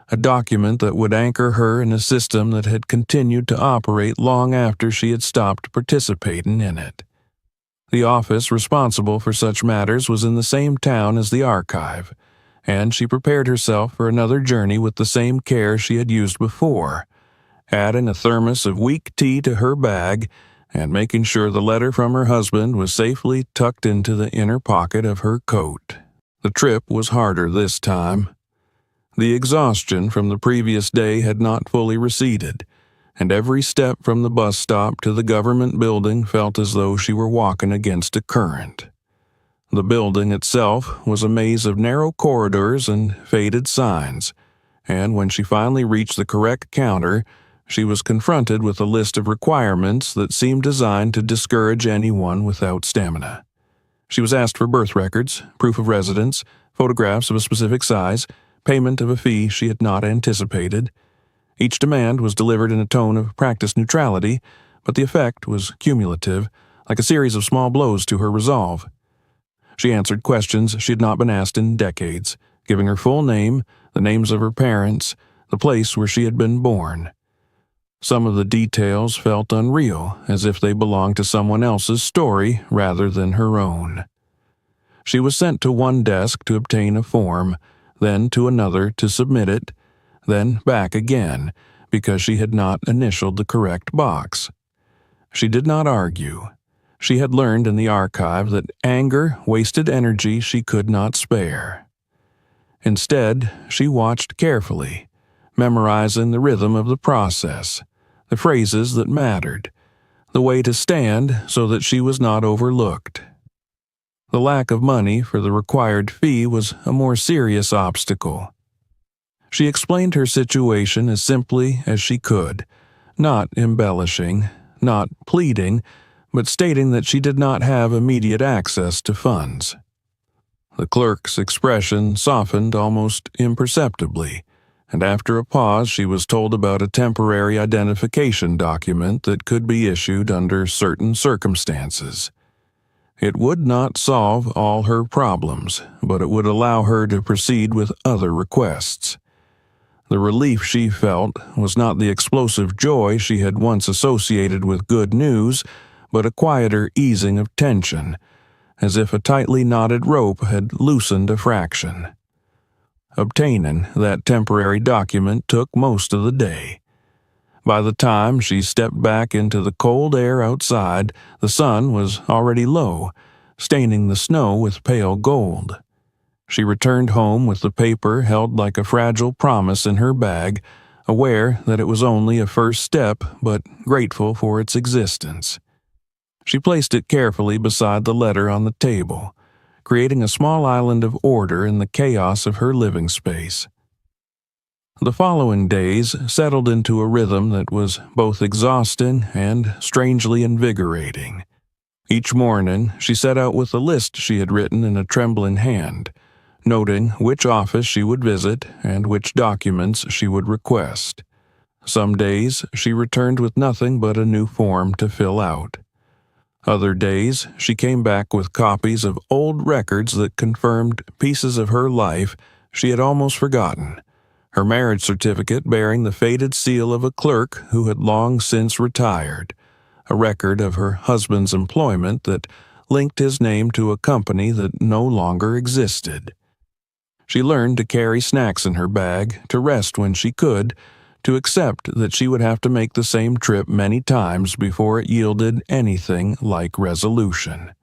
a document that would anchor her in a system that had continued to operate long after she had stopped participating in it. The office responsible for such matters was in the same town as the archive, and she prepared herself for another journey with the same care she had used before, adding a thermos of weak tea to her bag and making sure the letter from her husband was safely tucked into the inner pocket of her coat. The trip was harder this time. The exhaustion from the previous day had not fully receded, and every step from the bus stop to the government building felt as though she were walking against a current. The building itself was a maze of narrow corridors and faded signs, and when she finally reached the correct counter, she was confronted with a list of requirements that seemed designed to discourage anyone without stamina. She was asked for birth records, proof of residence, photographs of a specific size, payment of a fee she had not anticipated. Each demand was delivered in a tone of practiced neutrality, but the effect was cumulative, like a series of small blows to her resolve. She answered questions she had not been asked in decades, giving her full name, the names of her parents, the place where she had been born. Some of the details felt unreal, as if they belonged to someone else's story rather than her own. She was sent to one desk to obtain a form, then to another to submit it, then back again, because she had not initialed the correct box. She did not argue. She had learned in the archive that anger wasted energy she could not spare. Instead, she watched carefully, memorizing the rhythm of the process, the phrases that mattered, the way to stand so that she was not overlooked. The lack of money for the required fee was a more serious obstacle. She explained her situation as simply as she could, not embellishing, not pleading, but stating that she did not have immediate access to funds. The clerk's expression softened almost imperceptibly, and after a pause she was told about a temporary identification document that could be issued under certain circumstances. It would not solve all her problems, but it would allow her to proceed with other requests. The relief she felt was not the explosive joy she had once associated with good news, but a quieter easing of tension, as if a tightly knotted rope had loosened a fraction. Obtaining that temporary document took most of the day. By the time she stepped back into the cold air outside, the sun was already low, staining the snow with pale gold. She returned home with the paper held like a fragile promise in her bag, aware that it was only a first step, but grateful for its existence. She placed it carefully beside the letter on the table, creating a small island of order in the chaos of her living space. The following days settled into a rhythm that was both exhausting and strangely invigorating. Each morning, she set out with a list she had written in a trembling hand, noting which office she would visit and which documents she would request. Some days, she returned with nothing but a new form to fill out. Other days, she came back with copies of old records that confirmed pieces of her life she had almost forgotten. Her marriage certificate bearing the faded seal of a clerk who had long since retired, a record of her husband's employment that linked his name to a company that no longer existed. She learned to carry snacks in her bag, to rest when she could, to accept that she would have to make the same trip many times before it yielded anything like resolution.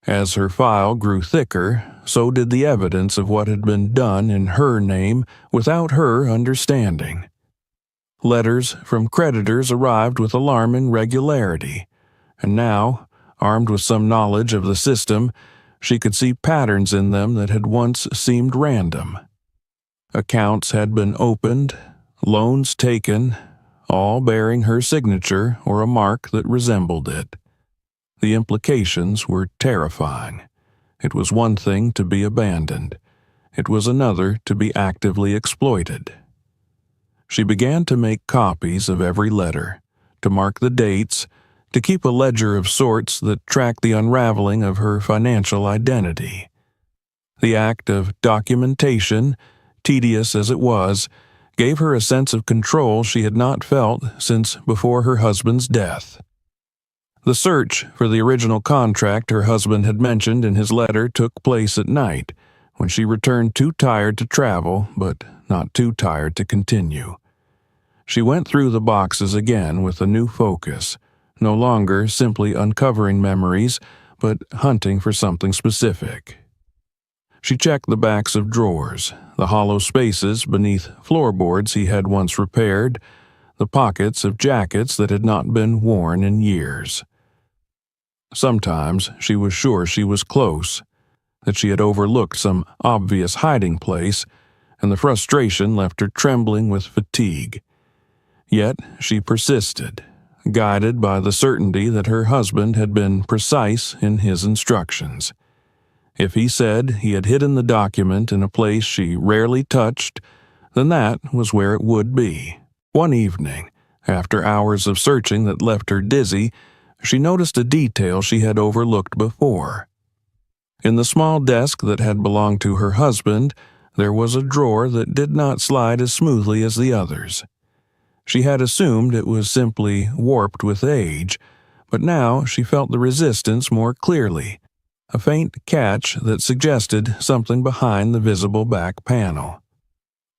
As her file grew thicker, so did the evidence of what had been done in her name without her understanding. Letters from creditors arrived with alarming regularity, and now, armed with some knowledge of the system, she could see patterns in them that had once seemed random. Accounts had been opened, loans taken, all bearing her signature or a mark that resembled it. The implications were terrifying. It was one thing to be abandoned. It was another to be actively exploited. She began to make copies of every letter, to mark the dates, to keep a ledger of sorts that tracked the unraveling of her financial identity. The act of documentation, tedious as it was, gave her a sense of control she had not felt since before her husband's death. The search for the original contract her husband had mentioned in his letter took place at night, when she returned too tired to travel, but not too tired to continue. She went through the boxes again with a new focus, no longer simply uncovering memories, but hunting for something specific. She checked the backs of drawers, the hollow spaces beneath floorboards he had once repaired, the pockets of jackets that had not been worn in years. Sometimes she was sure she was close, that she had overlooked some obvious hiding place, and the frustration left her trembling with fatigue. Yet she persisted, guided by the certainty that her husband had been precise in his instructions. If he said he had hidden the document in a place she rarely touched, then that was where it would be. One evening, after hours of searching that left her dizzy, she noticed a detail she had overlooked before. In the small desk that had belonged to her husband, there was a drawer that did not slide as smoothly as the others. She had assumed it was simply warped with age, but now she felt the resistance more clearly, a faint catch that suggested something behind the visible back panel.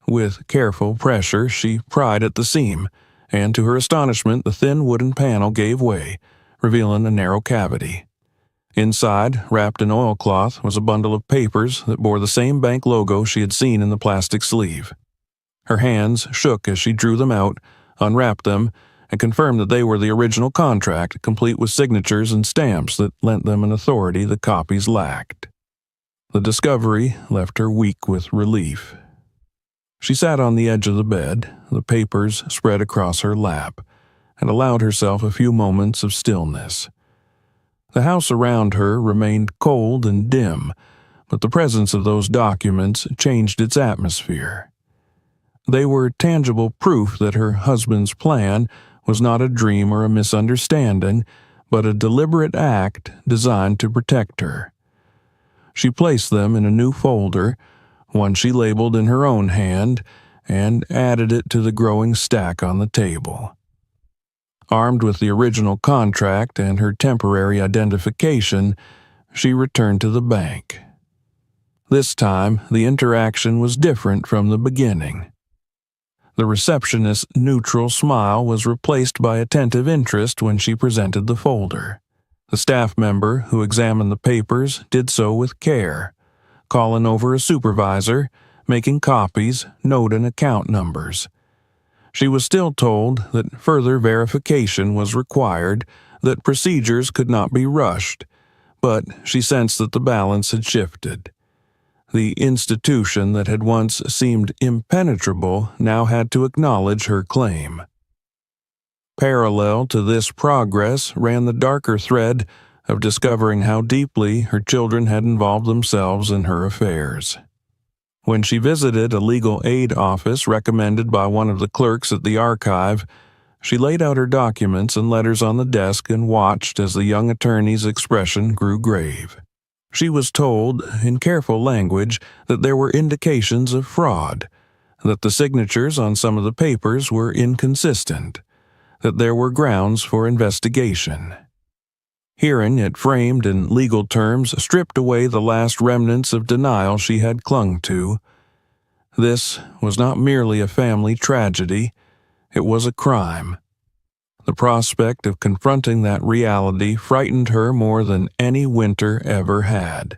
With careful pressure, she pried at the seam, and to her astonishment, the thin wooden panel gave way, revealing a narrow cavity. Inside, wrapped in oilcloth, was a bundle of papers that bore the same bank logo she had seen in the plastic sleeve. Her hands shook as she drew them out, unwrapped them, and confirmed that they were the original contract, complete with signatures and stamps that lent them an authority the copies lacked. The discovery left her weak with relief. She sat on the edge of the bed, the papers spread across her lap, and allowed herself a few moments of stillness. The house around her remained cold and dim, but the presence of those documents changed its atmosphere. They were tangible proof that her husband's plan was not a dream or a misunderstanding, but a deliberate act designed to protect her. She placed them in a new folder, one she labeled in her own hand, and added it to the growing stack on the table. Armed with the original contract and her temporary identification, she returned to the bank. This time, the interaction was different from the beginning. The receptionist's neutral smile was replaced by attentive interest when she presented the folder. The staff member who examined the papers did so with care, calling over a supervisor, making copies, noting account numbers. She was still told that further verification was required, that procedures could not be rushed, but she sensed that the balance had shifted. The institution that had once seemed impenetrable now had to acknowledge her claim. Parallel to this progress ran the darker thread of discovering how deeply her children had involved themselves in her affairs. When she visited a legal aid office recommended by one of the clerks at the archive, she laid out her documents and letters on the desk and watched as the young attorney's expression grew grave. She was told, in careful language, that there were indications of fraud, that the signatures on some of the papers were inconsistent, that there were grounds for investigation. Hearing it framed in legal terms stripped away the last remnants of denial she had clung to. This was not merely a family tragedy, it was a crime. The prospect of confronting that reality frightened her more than any winter ever had.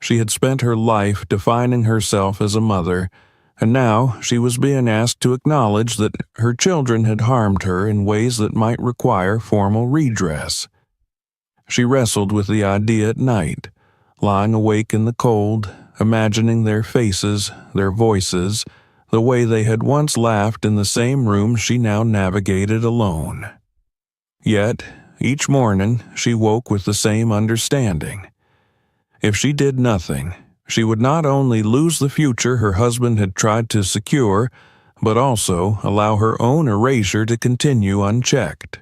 She had spent her life defining herself as a mother, and now she was being asked to acknowledge that her children had harmed her in ways that might require formal redress. She wrestled with the idea at night, lying awake in the cold, imagining their faces, their voices, the way they had once laughed in the same room she now navigated alone. Yet, each morning she woke with the same understanding. If she did nothing, she would not only lose the future her husband had tried to secure, but also allow her own erasure to continue unchecked.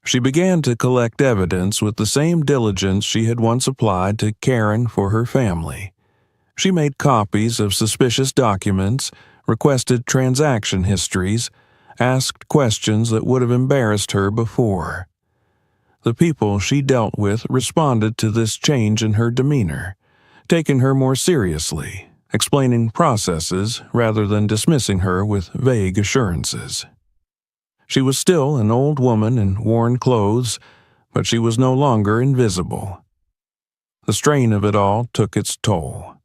She began to collect evidence with the same diligence she had once applied to caring for her family. She made copies of suspicious documents, requested transaction histories, asked questions that would have embarrassed her before. The people she dealt with responded to this change in her demeanor, taking her more seriously, explaining processes rather than dismissing her with vague assurances. She was still an old woman in worn clothes, but she was no longer invisible. The strain of it all took its toll.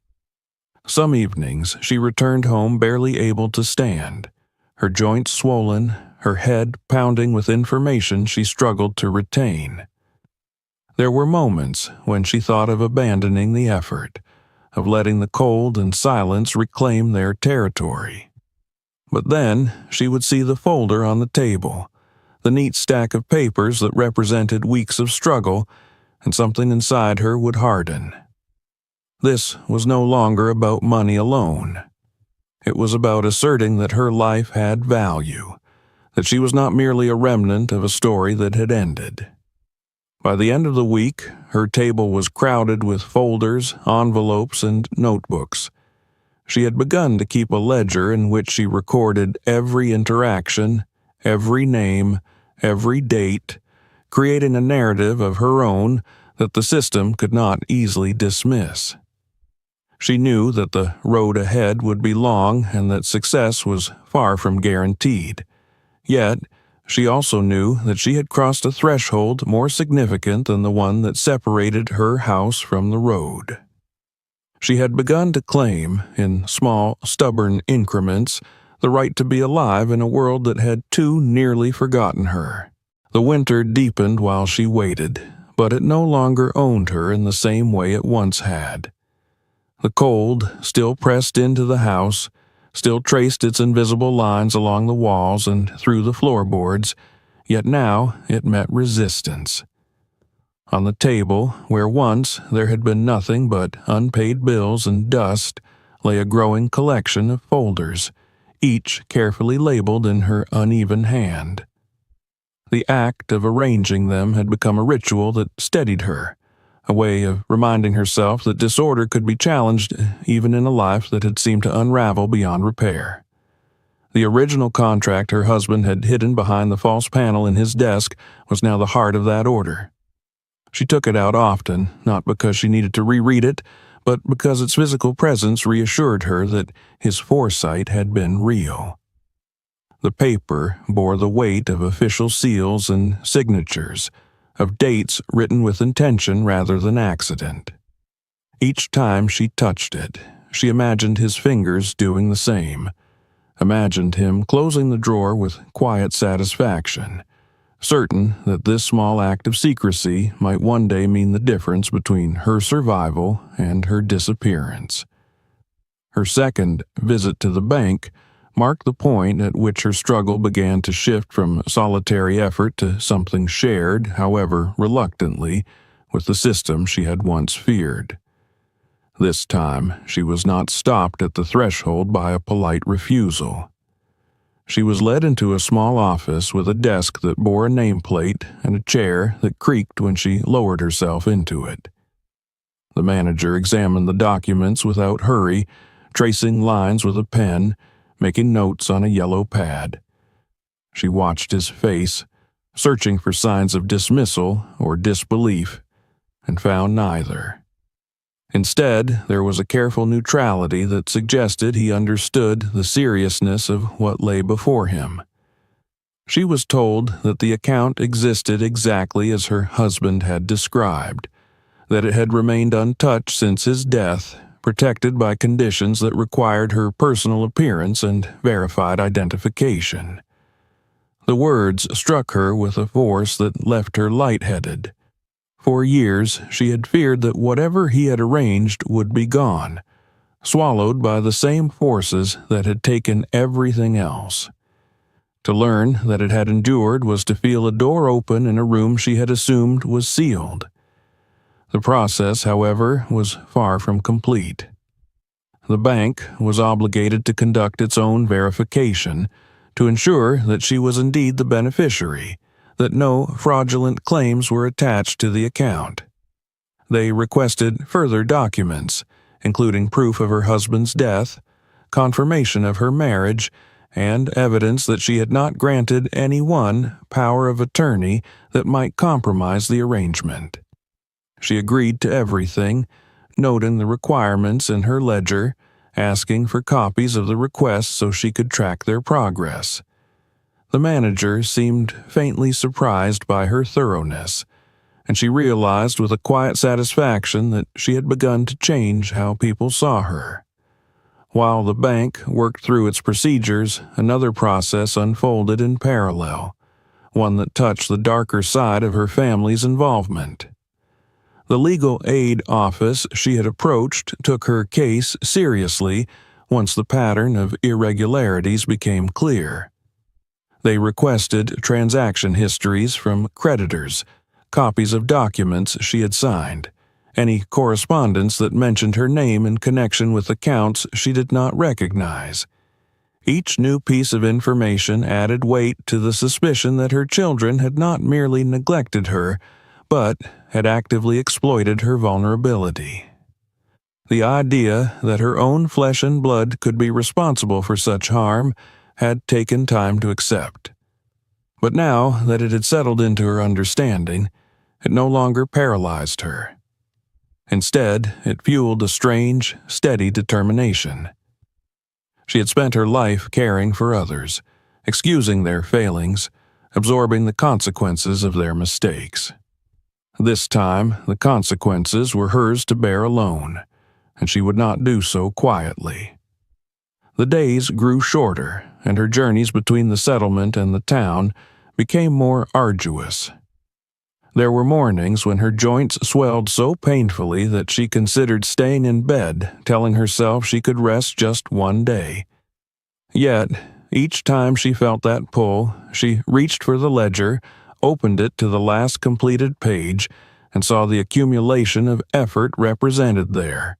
Some evenings she returned home barely able to stand, her joints swollen, her head pounding with information she struggled to retain. There were moments when she thought of abandoning the effort, of letting the cold and silence reclaim their territory. But then she would see the folder on the table, the neat stack of papers that represented weeks of struggle, and something inside her would harden. This was no longer about money alone. It was about asserting that her life had value, that she was not merely a remnant of a story that had ended. By the end of the week, her table was crowded with folders, envelopes, and notebooks. She had begun to keep a ledger in which she recorded every interaction, every name, every date, creating a narrative of her own that the system could not easily dismiss. She knew that the road ahead would be long and that success was far from guaranteed. Yet, she also knew that she had crossed a threshold more significant than the one that separated her house from the road. She had begun to claim, in small, stubborn increments, the right to be alive in a world that had too nearly forgotten her. The winter deepened while she waited, but it no longer owned her in the same way it once had. The cold still pressed into the house, still traced its invisible lines along the walls and through the floorboards, yet now it met resistance. On the table, where once there had been nothing but unpaid bills and dust, lay a growing collection of folders, each carefully labeled in her uneven hand. The act of arranging them had become a ritual that steadied her, a way of reminding herself that disorder could be challenged even in a life that had seemed to unravel beyond repair. The original contract her husband had hidden behind the false panel in his desk was now the heart of that order. She took it out often, not because she needed to reread it, but because its physical presence reassured her that his foresight had been real. The paper bore the weight of official seals and signatures, of dates written with intention rather than accident. Each time she touched it, she imagined his fingers doing the same, imagined him closing the drawer with quiet satisfaction, certain that this small act of secrecy might one day mean the difference between her survival and her disappearance. Her second visit to the bank marked the point at which her struggle began to shift from solitary effort to something shared, however reluctantly, with the system she had once feared. This time, she was not stopped at the threshold by a polite refusal. She was led into a small office with a desk that bore a nameplate and a chair that creaked when she lowered herself into it. The manager examined the documents without hurry, tracing lines with a pen, making notes on a yellow pad. She watched his face, searching for signs of dismissal or disbelief, and found neither. Instead, there was a careful neutrality that suggested he understood the seriousness of what lay before him. She was told that the account existed exactly as her husband had described, that it had remained untouched since his death, protected by conditions that required her personal appearance and verified identification. The words struck her with a force that left her lightheaded. For years, she had feared that whatever he had arranged would be gone, swallowed by the same forces that had taken everything else. To learn that it had endured was to feel a door open in a room she had assumed was sealed. The process, however, was far from complete. The bank was obligated to conduct its own verification to ensure that she was indeed the beneficiary, that no fraudulent claims were attached to the account. They requested further documents, including proof of her husband's death, confirmation of her marriage, and evidence that she had not granted anyone power of attorney that might compromise the arrangement. She agreed to everything, noting the requirements in her ledger, asking for copies of the requests so she could track their progress. The manager seemed faintly surprised by her thoroughness, and she realized with a quiet satisfaction that she had begun to change how people saw her. While the bank worked through its procedures, another process unfolded in parallel, one that touched the darker side of her family's involvement. The legal aid office she had approached took her case seriously once the pattern of irregularities became clear. They requested transaction histories from creditors, copies of documents she had signed, any correspondence that mentioned her name in connection with accounts she did not recognize. Each new piece of information added weight to the suspicion that her children had not merely neglected her, but had actively exploited her vulnerability. The idea that her own flesh and blood could be responsible for such harm had taken time to accept. But now that it had settled into her understanding, it no longer paralyzed her. Instead, it fueled a strange, steady determination. She had spent her life caring for others, excusing their failings, absorbing the consequences of their mistakes. This time, the consequences were hers to bear alone, and she would not do so quietly. The days grew shorter, and her journeys between the settlement and the town became more arduous. There were mornings when her joints swelled so painfully that she considered staying in bed, telling herself she could rest just one day. Yet, each time she felt that pull, she reached for the ledger, opened it to the last completed page, and saw the accumulation of effort represented there.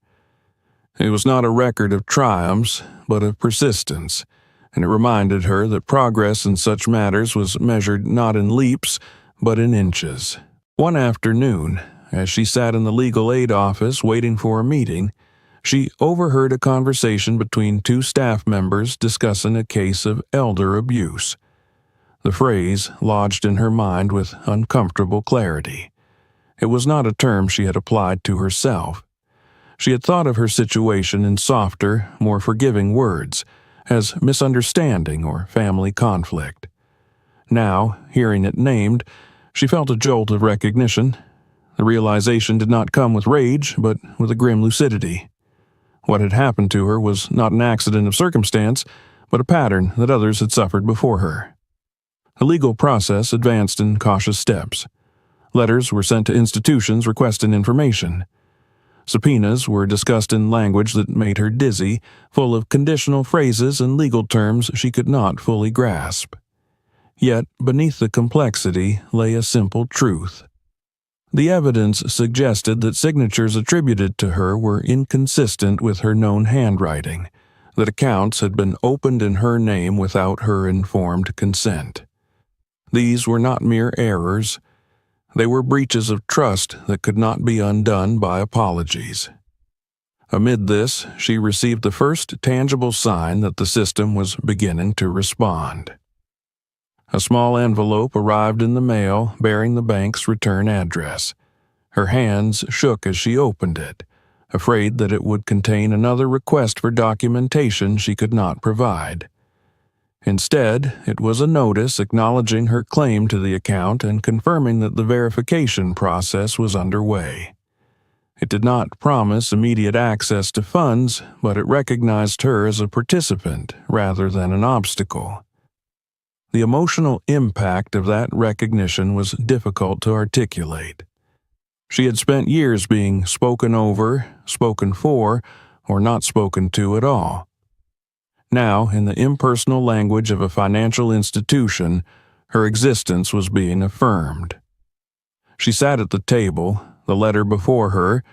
It was not a record of triumphs, but of persistence, and it reminded her that progress in such matters was measured not in leaps, but in inches. One afternoon, as she sat in the legal aid office waiting for a meeting, she overheard a conversation between two staff members discussing a case of elder abuse. The phrase lodged in her mind with uncomfortable clarity. It was not a term she had applied to herself. She had thought of her situation in softer, more forgiving words, as misunderstanding or family conflict. Now, hearing it named, she felt a jolt of recognition. The realization did not come with rage, but with a grim lucidity. What had happened to her was not an accident of circumstance, but a pattern that others had suffered before her. The legal process advanced in cautious steps. Letters were sent to institutions requesting information. Subpoenas were discussed in language that made her dizzy, full of conditional phrases and legal terms she could not fully grasp. Yet, beneath the complexity lay a simple truth. The evidence suggested that signatures attributed to her were inconsistent with her known handwriting, that accounts had been opened in her name without her informed consent. These were not mere errors. They were breaches of trust that could not be undone by apologies. Amid this, she received the first tangible sign that the system was beginning to respond. A small envelope arrived in the mail bearing the bank's return address. Her hands shook as she opened it, afraid that it would contain another request for documentation she could not provide. Instead, it was a notice acknowledging her claim to the account and confirming that the verification process was underway. It did not promise immediate access to funds, but it recognized her as a participant rather than an obstacle. The emotional impact of that recognition was difficult to articulate. She had spent years being spoken over, spoken for, or not spoken to at all. Now, in the impersonal language of a financial institution, her existence was being affirmed. She sat at the table, the letter before her,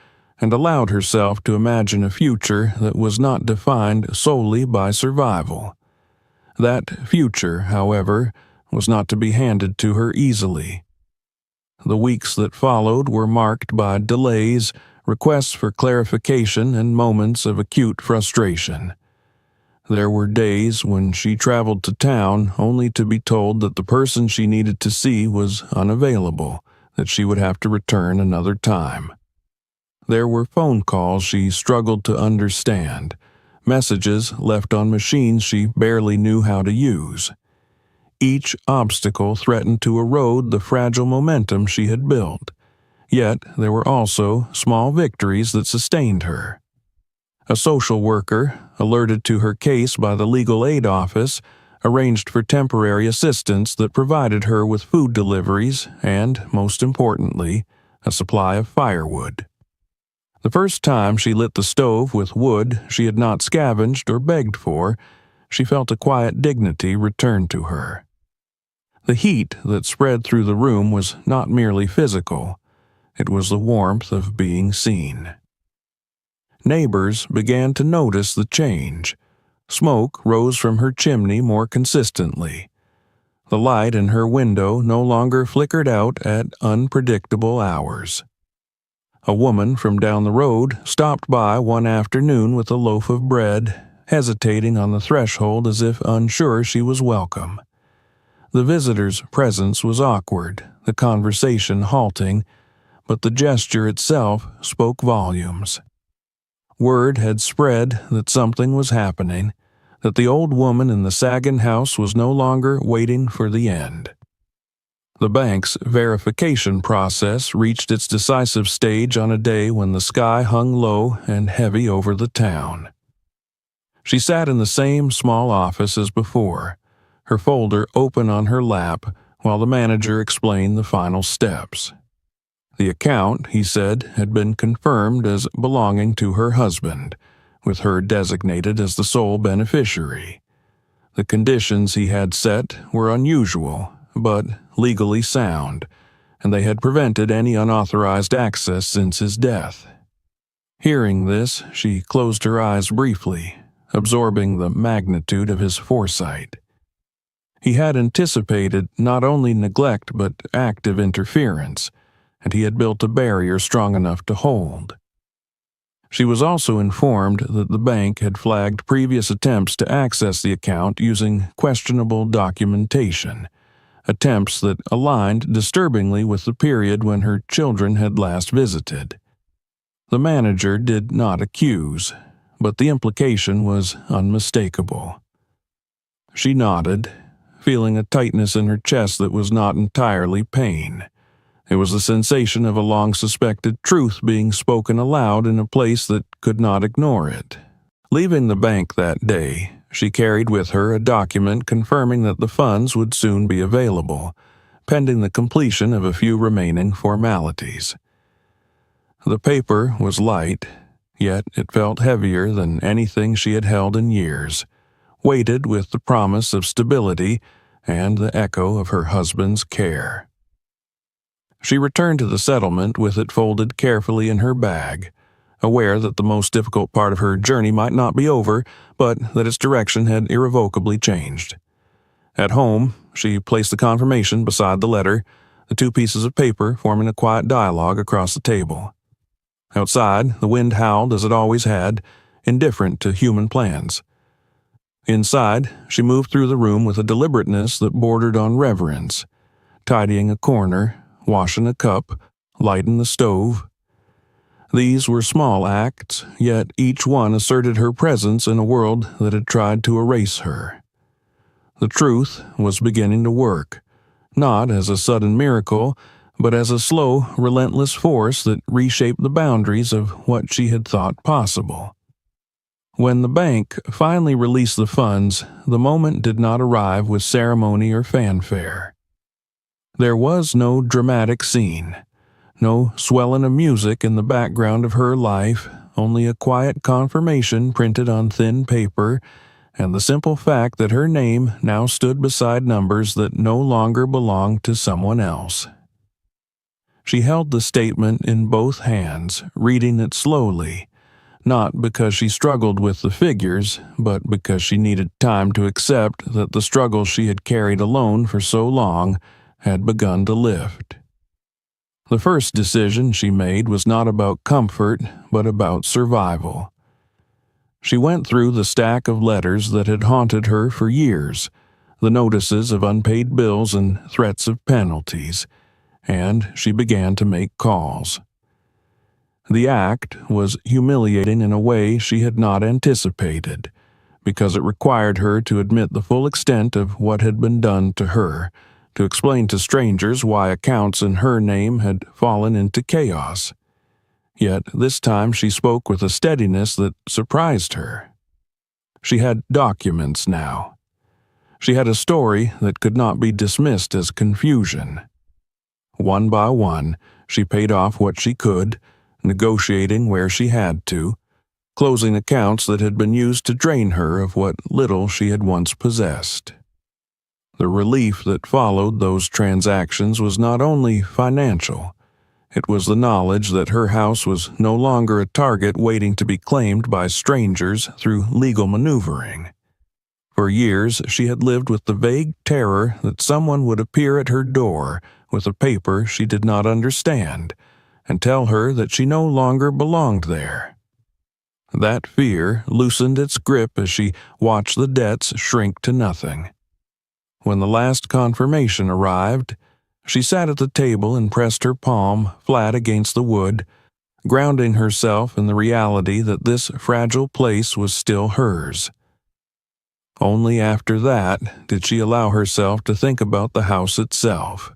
and allowed herself to imagine a future that was not defined solely by survival. That future, however, was not to be handed to her easily. The weeks that followed were marked by delays, requests for clarification, and moments of acute frustration. There were days when she traveled to town only to be told that the person she needed to see was unavailable, that she would have to return another time. There were phone calls she struggled to understand, messages left on machines she barely knew how to use. Each obstacle threatened to erode the fragile momentum she had built, yet there were also small victories that sustained her. A social worker, alerted to her case by the legal aid office, arranged for temporary assistance that provided her with food deliveries and, most importantly, a supply of firewood. The first time she lit the stove with wood she had not scavenged or begged for, she felt a quiet dignity return to her. The heat that spread through the room was not merely physical, it was the warmth of being seen. Neighbors began to notice the change. Smoke rose from her chimney more consistently. The light in her window no longer flickered out at unpredictable hours. A woman from down the road stopped by one afternoon with a loaf of bread, hesitating on the threshold as if unsure she was welcome. The visitor's presence was awkward, the conversation halting, but the gesture itself spoke volumes. Word had spread that something was happening, that the old woman in the sagging house was no longer waiting for the end. The bank's verification process reached its decisive stage on a day when the sky hung low and heavy over the town. She sat in the same small office as before, her folder open on her lap while the manager explained the final steps. The account, he said, had been confirmed as belonging to her husband, with her designated as the sole beneficiary. The conditions he had set were unusual, but legally sound, and they had prevented any unauthorized access since his death. Hearing this, she closed her eyes briefly, absorbing the magnitude of his foresight. He had anticipated not only neglect but active interference, and he had built a barrier strong enough to hold. She was also informed that the bank had flagged previous attempts to access the account using questionable documentation, attempts that aligned disturbingly with the period when her children had last visited. The manager did not accuse, but the implication was unmistakable. She nodded, feeling a tightness in her chest that was not entirely pain. It was the sensation of a long-suspected truth being spoken aloud in a place that could not ignore it. Leaving the bank that day, she carried with her a document confirming that the funds would soon be available, pending the completion of a few remaining formalities. The paper was light, yet it felt heavier than anything she had held in years, weighted with the promise of stability and the echo of her husband's care. She returned to the settlement with it folded carefully in her bag, aware that the most difficult part of her journey might not be over, but that its direction had irrevocably changed. At home, she placed the confirmation beside the letter, the two pieces of paper forming a quiet dialogue across the table. Outside, the wind howled as it always had, indifferent to human plans. Inside, she moved through the room with a deliberateness that bordered on reverence, tidying a corner, washing a cup, lighting the stove. These were small acts, yet each one asserted her presence in a world that had tried to erase her. The truth was beginning to work, not as a sudden miracle, but as a slow, relentless force that reshaped the boundaries of what she had thought possible. When the bank finally released the funds, the moment did not arrive with ceremony or fanfare. There was no dramatic scene, no swelling of music in the background of her life, only a quiet confirmation printed on thin paper, and the simple fact that her name now stood beside numbers that no longer belonged to someone else. She held the statement in both hands, reading it slowly, not because she struggled with the figures, but because she needed time to accept that the struggle she had carried alone for so long had begun to lift. The first decision she made was not about comfort, but about survival. She went through the stack of letters that had haunted her for years, the notices of unpaid bills and threats of penalties, and she began to make calls. The act was humiliating in a way she had not anticipated, because it required her to admit the full extent of what had been done to her, to explain to strangers why accounts in her name had fallen into chaos. Yet this time she spoke with a steadiness that surprised her. She had documents now. She had a story that could not be dismissed as confusion. One by one, she paid off what she could, negotiating where she had to, closing accounts that had been used to drain her of what little she had once possessed. The relief that followed those transactions was not only financial. It was the knowledge that her house was no longer a target waiting to be claimed by strangers through legal maneuvering. For years, she had lived with the vague terror that someone would appear at her door with a paper she did not understand and tell her that she no longer belonged there. That fear loosened its grip as she watched the debts shrink to nothing. When the last confirmation arrived, she sat at the table and pressed her palm flat against the wood, grounding herself in the reality that this fragile place was still hers. Only after that did she allow herself to think about the house itself.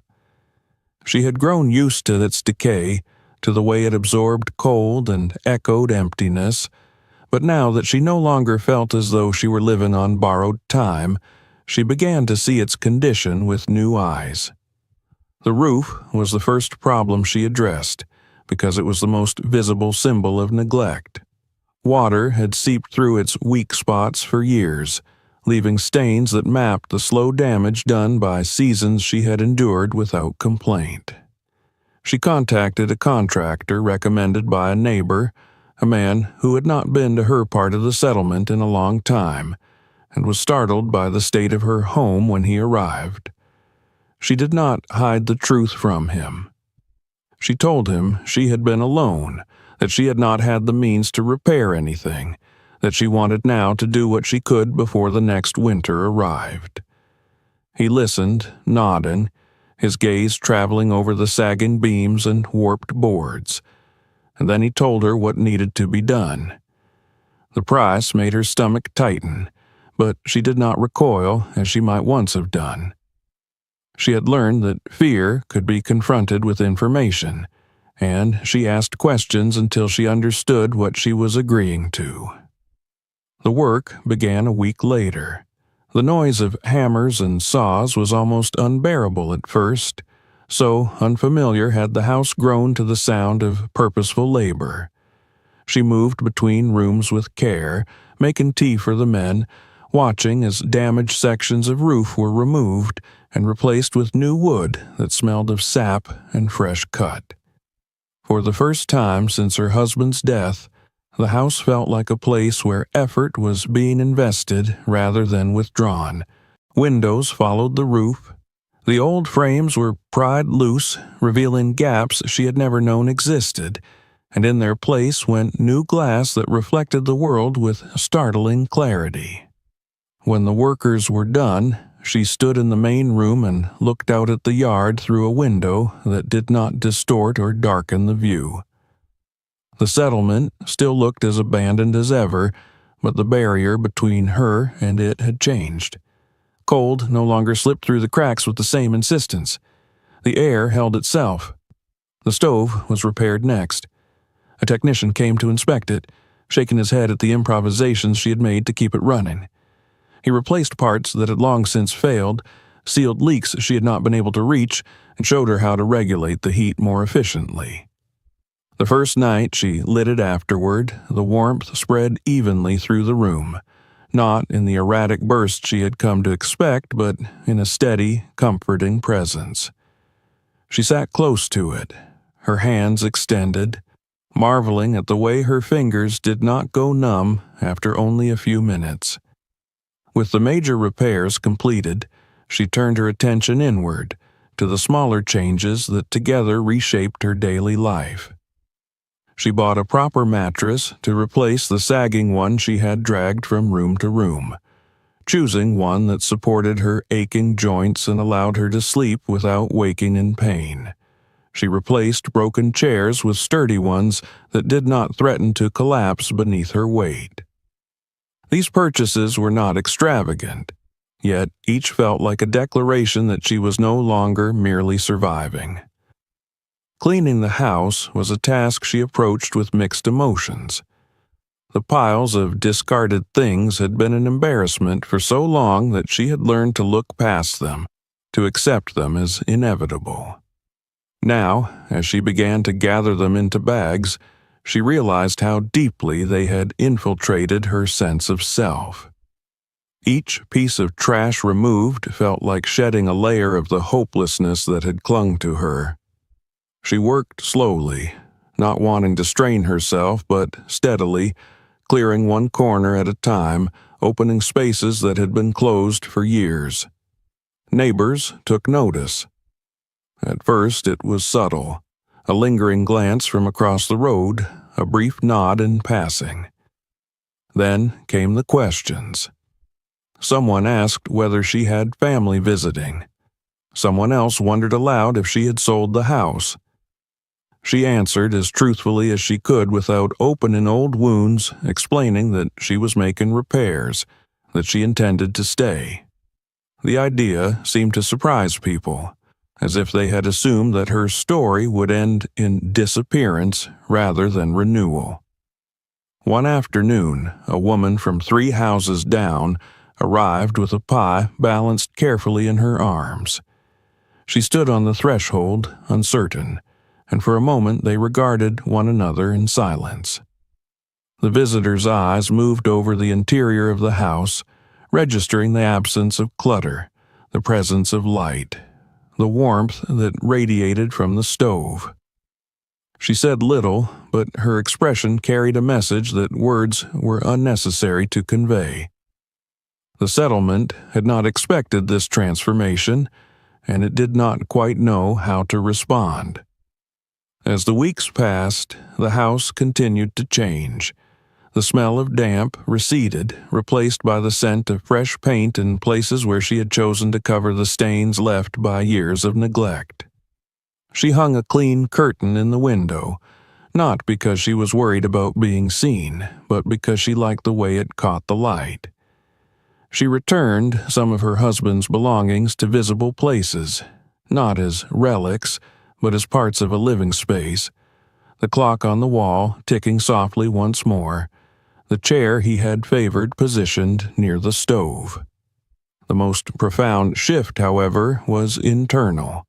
She had grown used to its decay, to the way it absorbed cold and echoed emptiness, but now that she no longer felt as though she were living on borrowed time, she began to see its condition with new eyes. The roof was the first problem she addressed, because it was the most visible symbol of neglect. Water had seeped through its weak spots for years, leaving stains that mapped the slow damage done by seasons she had endured without complaint. She contacted a contractor recommended by a neighbor, a man who had not been to her part of the settlement in a long time, and was startled by the state of her home when he arrived. She did not hide the truth from him. She told him she had been alone, that she had not had the means to repair anything, that she wanted now to do what she could before the next winter arrived. He listened, nodding, his gaze traveling over the sagging beams and warped boards, and then he told her what needed to be done. The price made her stomach tighten, but she did not recoil as she might once have done. She had learned that fear could be confronted with information, and she asked questions until she understood what she was agreeing to. The work began a week later. The noise of hammers and saws was almost unbearable at first, so unfamiliar had the house grown to the sound of purposeful labor. She moved between rooms with care, making tea for the men, watching as damaged sections of roof were removed and replaced with new wood that smelled of sap and fresh cut. For the first time since her husband's death, the house felt like a place where effort was being invested rather than withdrawn. Windows followed the roof. The old frames were pried loose, revealing gaps she had never known existed, and in their place went new glass that reflected the world with startling clarity. When the workers were done, she stood in the main room and looked out at the yard through a window that did not distort or darken the view. The settlement still looked as abandoned as ever, but the barrier between her and it had changed. Cold no longer slipped through the cracks with the same insistence. The air held itself. The stove was repaired next. A technician came to inspect it, shaking his head at the improvisations she had made to keep it running. He replaced parts that had long since failed, sealed leaks she had not been able to reach, and showed her how to regulate the heat more efficiently. The first night she lit it afterward, the warmth spread evenly through the room, not in the erratic burst she had come to expect, but in a steady, comforting presence. She sat close to it, her hands extended, marveling at the way her fingers did not go numb after only a few minutes. With the major repairs completed, she turned her attention inward, to the smaller changes that together reshaped her daily life. She bought a proper mattress to replace the sagging one she had dragged from room to room, choosing one that supported her aching joints and allowed her to sleep without waking in pain. She replaced broken chairs with sturdy ones that did not threaten to collapse beneath her weight. These purchases were not extravagant, yet each felt like a declaration that she was no longer merely surviving. Cleaning the house was a task she approached with mixed emotions. The piles of discarded things had been an embarrassment for so long that she had learned to look past them, to accept them as inevitable. Now, as she began to gather them into bags, she realized how deeply they had infiltrated her sense of self. Each piece of trash removed felt like shedding a layer of the hopelessness that had clung to her. She worked slowly, not wanting to strain herself, but steadily, clearing one corner at a time, opening spaces that had been closed for years. Neighbors took notice. At first it was subtle, a lingering glance from across the road, a brief nod in passing. Then came the questions. Someone asked whether she had family visiting. Someone else wondered aloud if she had sold the house. She answered as truthfully as she could without opening old wounds, explaining that she was making repairs, that she intended to stay. The idea seemed to surprise people, as if they had assumed that her story would end in disappearance rather than renewal. One afternoon, a woman from 3 houses down arrived with a pie balanced carefully in her arms. She stood on the threshold, uncertain, and for a moment they regarded one another in silence. The visitor's eyes moved over the interior of the house, registering the absence of clutter, the presence of light, the warmth that radiated from the stove. She said little, but her expression carried a message that words were unnecessary to convey. The settlement had not expected this transformation, and it did not quite know how to respond. As the weeks passed, the house continued to change. The smell of damp receded, replaced by the scent of fresh paint in places where she had chosen to cover the stains left by years of neglect. She hung a clean curtain in the window, not because she was worried about being seen, but because she liked the way it caught the light. She returned some of her husband's belongings to visible places, not as relics, but as parts of a living space. The clock on the wall ticking softly once more, the chair he had favored positioned near the stove. The most profound shift, however, was internal.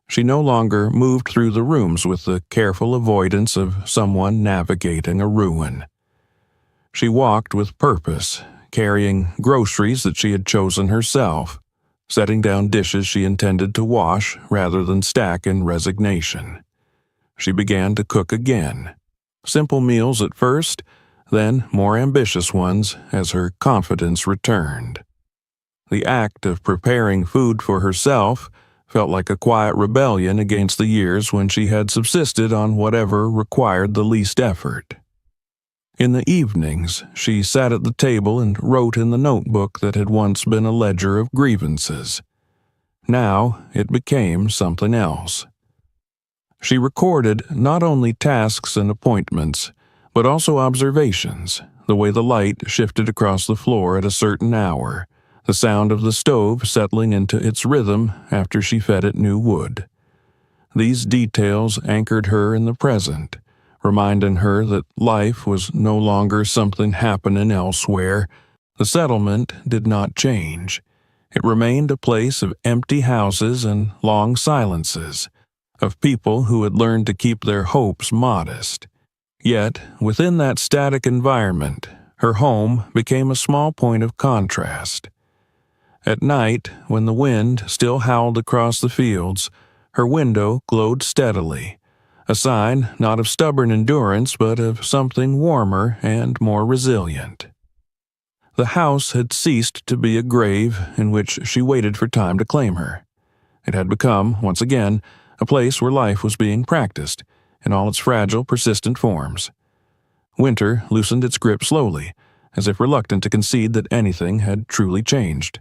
She no longer moved through the rooms with the careful avoidance of someone navigating a ruin. She walked with purpose, carrying groceries that she had chosen herself, setting down dishes she intended to wash rather than stack in resignation. She began to cook again. Simple meals at first, then more ambitious ones as her confidence returned. The act of preparing food for herself felt like a quiet rebellion against the years when she had subsisted on whatever required the least effort. In the evenings, she sat at the table and wrote in the notebook that had once been a ledger of grievances. Now it became something else. She recorded not only tasks and appointments, but also observations, the way the light shifted across the floor at a certain hour, the sound of the stove settling into its rhythm after she fed it new wood. These details anchored her in the present, reminding her that life was no longer something happening elsewhere. The settlement did not change. It remained a place of empty houses and long silences, of people who had learned to keep their hopes modest. Yet, within that static environment, her home became a small point of contrast. At night, when the wind still howled across the fields, her window glowed steadily, a sign not of stubborn endurance but of something warmer and more resilient. The house had ceased to be a grave in which she waited for time to claim her. It had become, once again, a place where life was being practiced, in all its fragile, persistent forms. Winter loosened its grip slowly, as if reluctant to concede that anything had truly changed.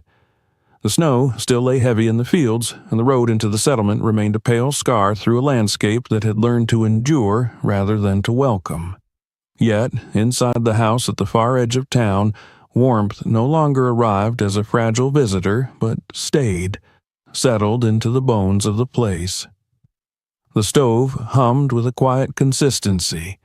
The snow still lay heavy in the fields, and the road into the settlement remained a pale scar through a landscape that had learned to endure rather than to welcome. Yet, inside the house at the far edge of town, warmth no longer arrived as a fragile visitor, but stayed, settled into the bones of the place. The stove hummed with a quiet consistency.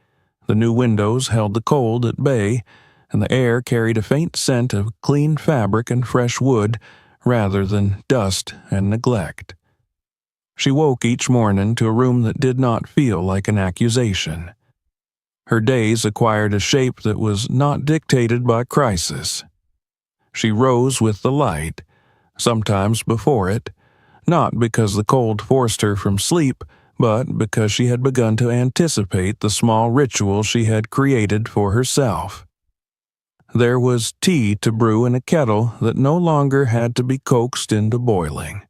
The new windows held the cold at bay, and the air carried a faint scent of clean fabric and fresh wood rather than dust and neglect. She woke each morning to a room that did not feel like an accusation. Her days acquired a shape that was not dictated by crisis. She rose with the light, sometimes before it, not because the cold forced her from sleep, but because she had begun to anticipate the small ritual she had created for herself. There was tea to brew in a kettle that no longer had to be coaxed into boiling.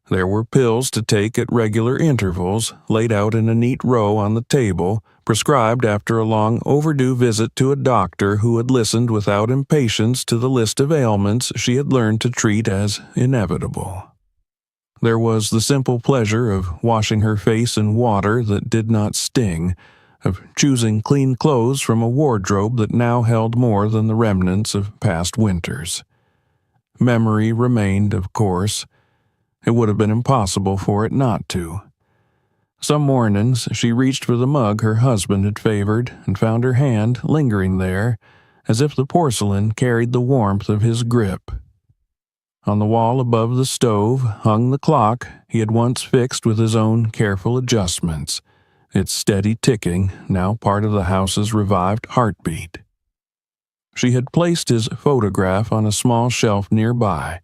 There were pills to take at regular intervals, laid out in a neat row on the table, prescribed after a long overdue visit to a doctor who had listened without impatience to the list of ailments she had learned to treat as inevitable. There was the simple pleasure of washing her face in water that did not sting, of choosing clean clothes from a wardrobe that now held more than the remnants of past winters. Memory remained, of course. It would have been impossible for it not to. Some mornings she reached for the mug her husband had favored and found her hand lingering there, as if the porcelain carried the warmth of his grip. On the wall above the stove hung the clock he had once fixed with his own careful adjustments, its steady ticking now part of the house's revived heartbeat. She had placed his photograph on a small shelf nearby,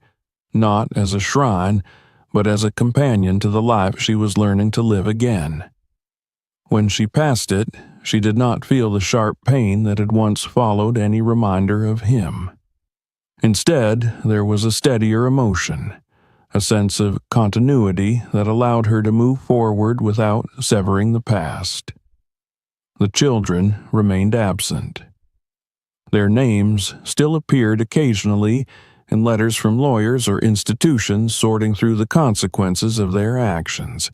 not as a shrine, but as a companion to the life she was learning to live again. When she passed it, she did not feel the sharp pain that had once followed any reminder of him. Instead, there was a steadier emotion, a sense of continuity that allowed her to move forward without severing the past. The children remained absent. Their names still appeared occasionally in letters from lawyers or institutions sorting through the consequences of their actions,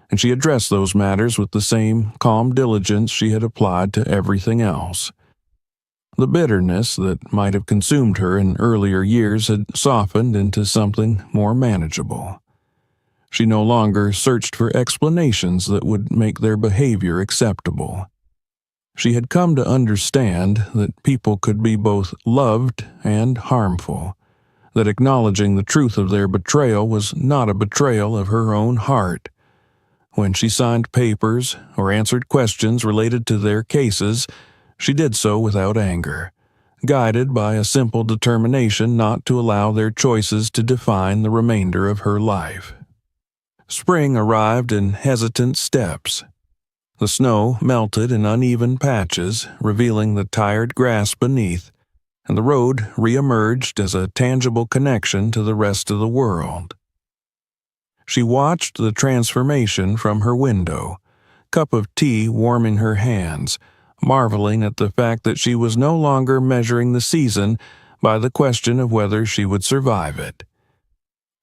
and she addressed those matters with the same calm diligence she had applied to everything else. The bitterness that might have consumed her in earlier years had softened into something more manageable. She no longer searched for explanations that would make their behavior acceptable. She had come to understand that people could be both loved and harmful, that acknowledging the truth of their betrayal was not a betrayal of her own heart. When she signed papers or answered questions related to their cases, she did so without anger, guided by a simple determination not to allow their choices to define the remainder of her life. Spring arrived in hesitant steps. The snow melted in uneven patches, revealing the tired grass beneath, and the road re-emerged as a tangible connection to the rest of the world. She watched the transformation from her window, cup of tea warming her hands, marveling at the fact that she was no longer measuring the season by the question of whether she would survive it.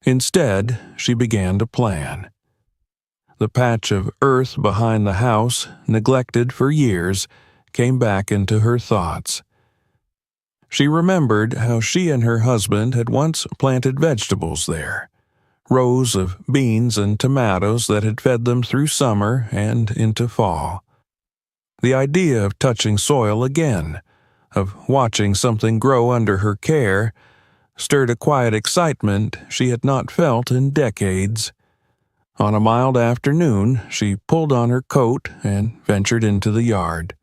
Instead, she began to plan. The patch of earth behind the house, neglected for years, came back into her thoughts. She remembered how she and her husband had once planted vegetables there, rows of beans and tomatoes that had fed them through summer and into fall. The idea of touching soil again, of watching something grow under her care, stirred a quiet excitement she had not felt in decades. On a mild afternoon, she pulled on her coat and ventured into the yard,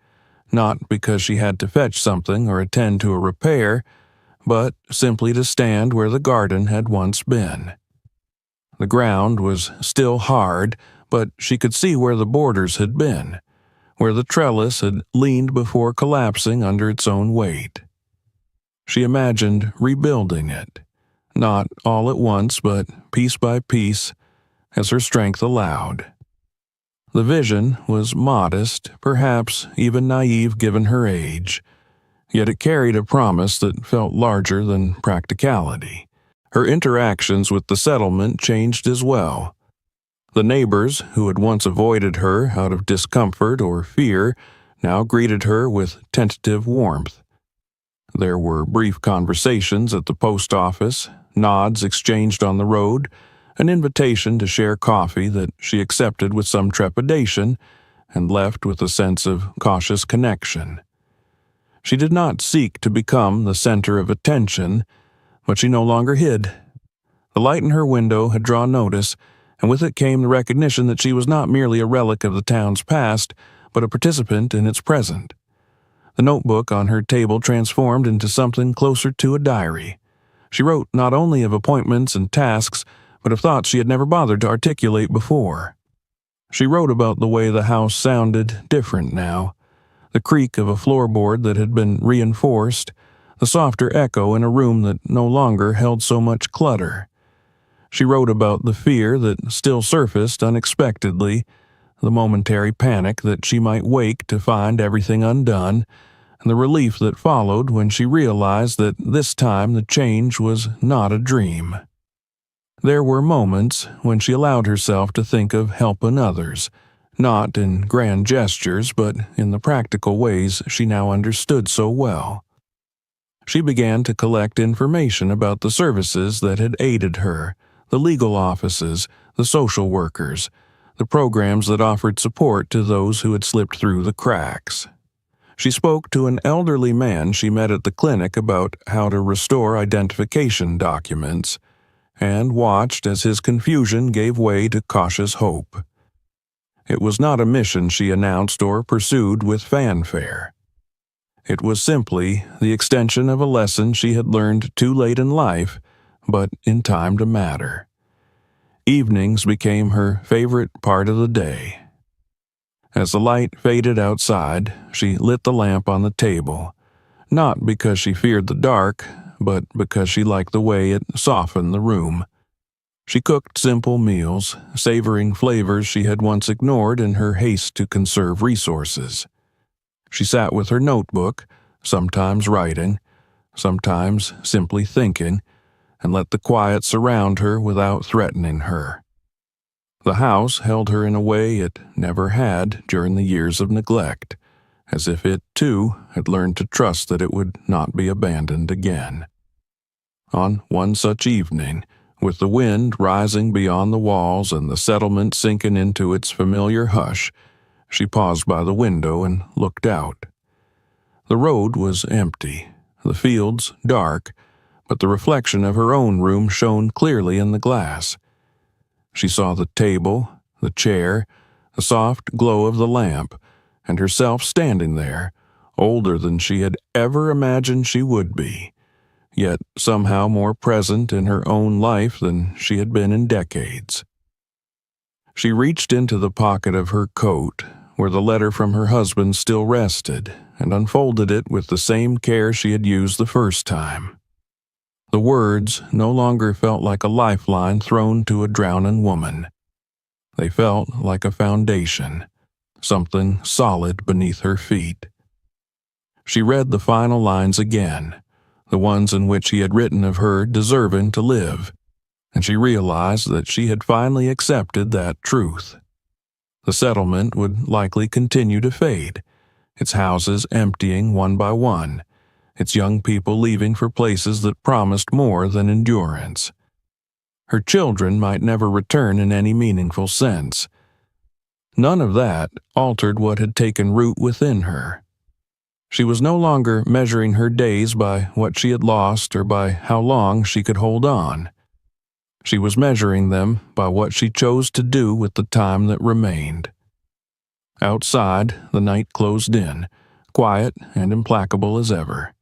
not because she had to fetch something or attend to a repair, but simply to stand where the garden had once been. The ground was still hard, but she could see where the borders had been, where the trellis had leaned before collapsing under its own weight. She imagined rebuilding it, not all at once, but piece by piece, as her strength allowed. The vision was modest, perhaps even naive given her age, yet it carried a promise that felt larger than practicality. Her interactions with the settlement changed as well. The neighbors, who had once avoided her out of discomfort or fear, now greeted her with tentative warmth. There were brief conversations at the post office, nods exchanged on the road, an invitation to share coffee that she accepted with some trepidation and left with a sense of cautious connection. She did not seek to become the center of attention, but she no longer hid. The light in her window had drawn notice, and with it came the recognition that she was not merely a relic of the town's past, but a participant in its present. The notebook on her table transformed into something closer to a diary. She wrote not only of appointments and tasks, but of thoughts she had never bothered to articulate before. She wrote about the way the house sounded different now, the creak of a floorboard that had been reinforced, the softer echo in a room that no longer held so much clutter. She wrote about the fear that still surfaced unexpectedly, the momentary panic that she might wake to find everything undone, and the relief that followed when she realized that this time the change was not a dream. There were moments when she allowed herself to think of helping others, not in grand gestures, but in the practical ways she now understood so well. She began to collect information about the services that had aided her, the legal offices, the social workers, the programs that offered support to those who had slipped through the cracks. She spoke to an elderly man she met at the clinic about how to restore identification documents, and watched as his confusion gave way to cautious hope. It was not a mission she announced or pursued with fanfare. It was simply the extension of a lesson she had learned too late in life, but in time to matter. Evenings became her favorite part of the day. As the light faded outside, she lit the lamp on the table, not because she feared the dark, but because she liked the way it softened the room. She cooked simple meals, savoring flavors she had once ignored in her haste to conserve resources. She sat with her notebook, sometimes writing, sometimes simply thinking, and let the quiet surround her without threatening her. The house held her in a way it never had during the years of neglect, as if it, too, had learned to trust that it would not be abandoned again. On one such evening, with the wind rising beyond the walls and the settlement sinking into its familiar hush, she paused by the window and looked out. The road was empty, the fields dark, but the reflection of her own room shone clearly in the glass. She saw the table, the chair, the soft glow of the lamp, and herself standing there, older than she had ever imagined she would be, yet somehow more present in her own life than she had been in decades. She reached into the pocket of her coat, where the letter from her husband still rested, and unfolded it with the same care she had used the first time. The words no longer felt like a lifeline thrown to a drowning woman. They felt like a foundation, something solid beneath her feet. She read the final lines again, the ones in which he had written of her deserving to live, and she realized that she had finally accepted that truth. The settlement would likely continue to fade, its houses emptying one by one, its young people leaving for places that promised more than endurance. Her children might never return in any meaningful sense. None of that altered what had taken root within her. She was no longer measuring her days by what she had lost or by how long she could hold on. She was measuring them by what she chose to do with the time that remained. Outside, the night closed in, quiet and implacable as ever.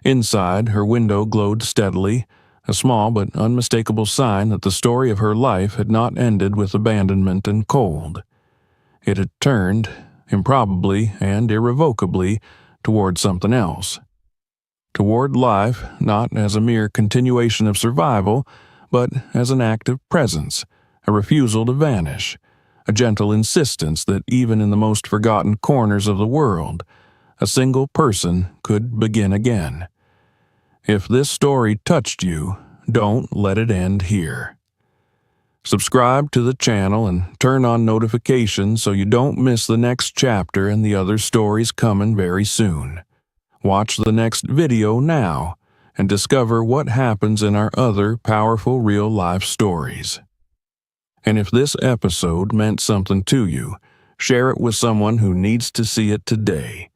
Inside, her window glowed steadily, a small but unmistakable sign that the story of her life had not ended with abandonment and cold. It had turned, improbably and irrevocably, toward something else. Toward life, not as a mere continuation of survival, but as an act of presence, a refusal to vanish, a gentle insistence that even in the most forgotten corners of the world, a single person could begin again. If this story touched you, don't let it end here. Subscribe to the channel and turn on notifications so you don't miss the next chapter and the other stories coming very soon. Watch the next video now and discover what happens in our other powerful real-life stories. And if this episode meant something to you, share it with someone who needs to see it today.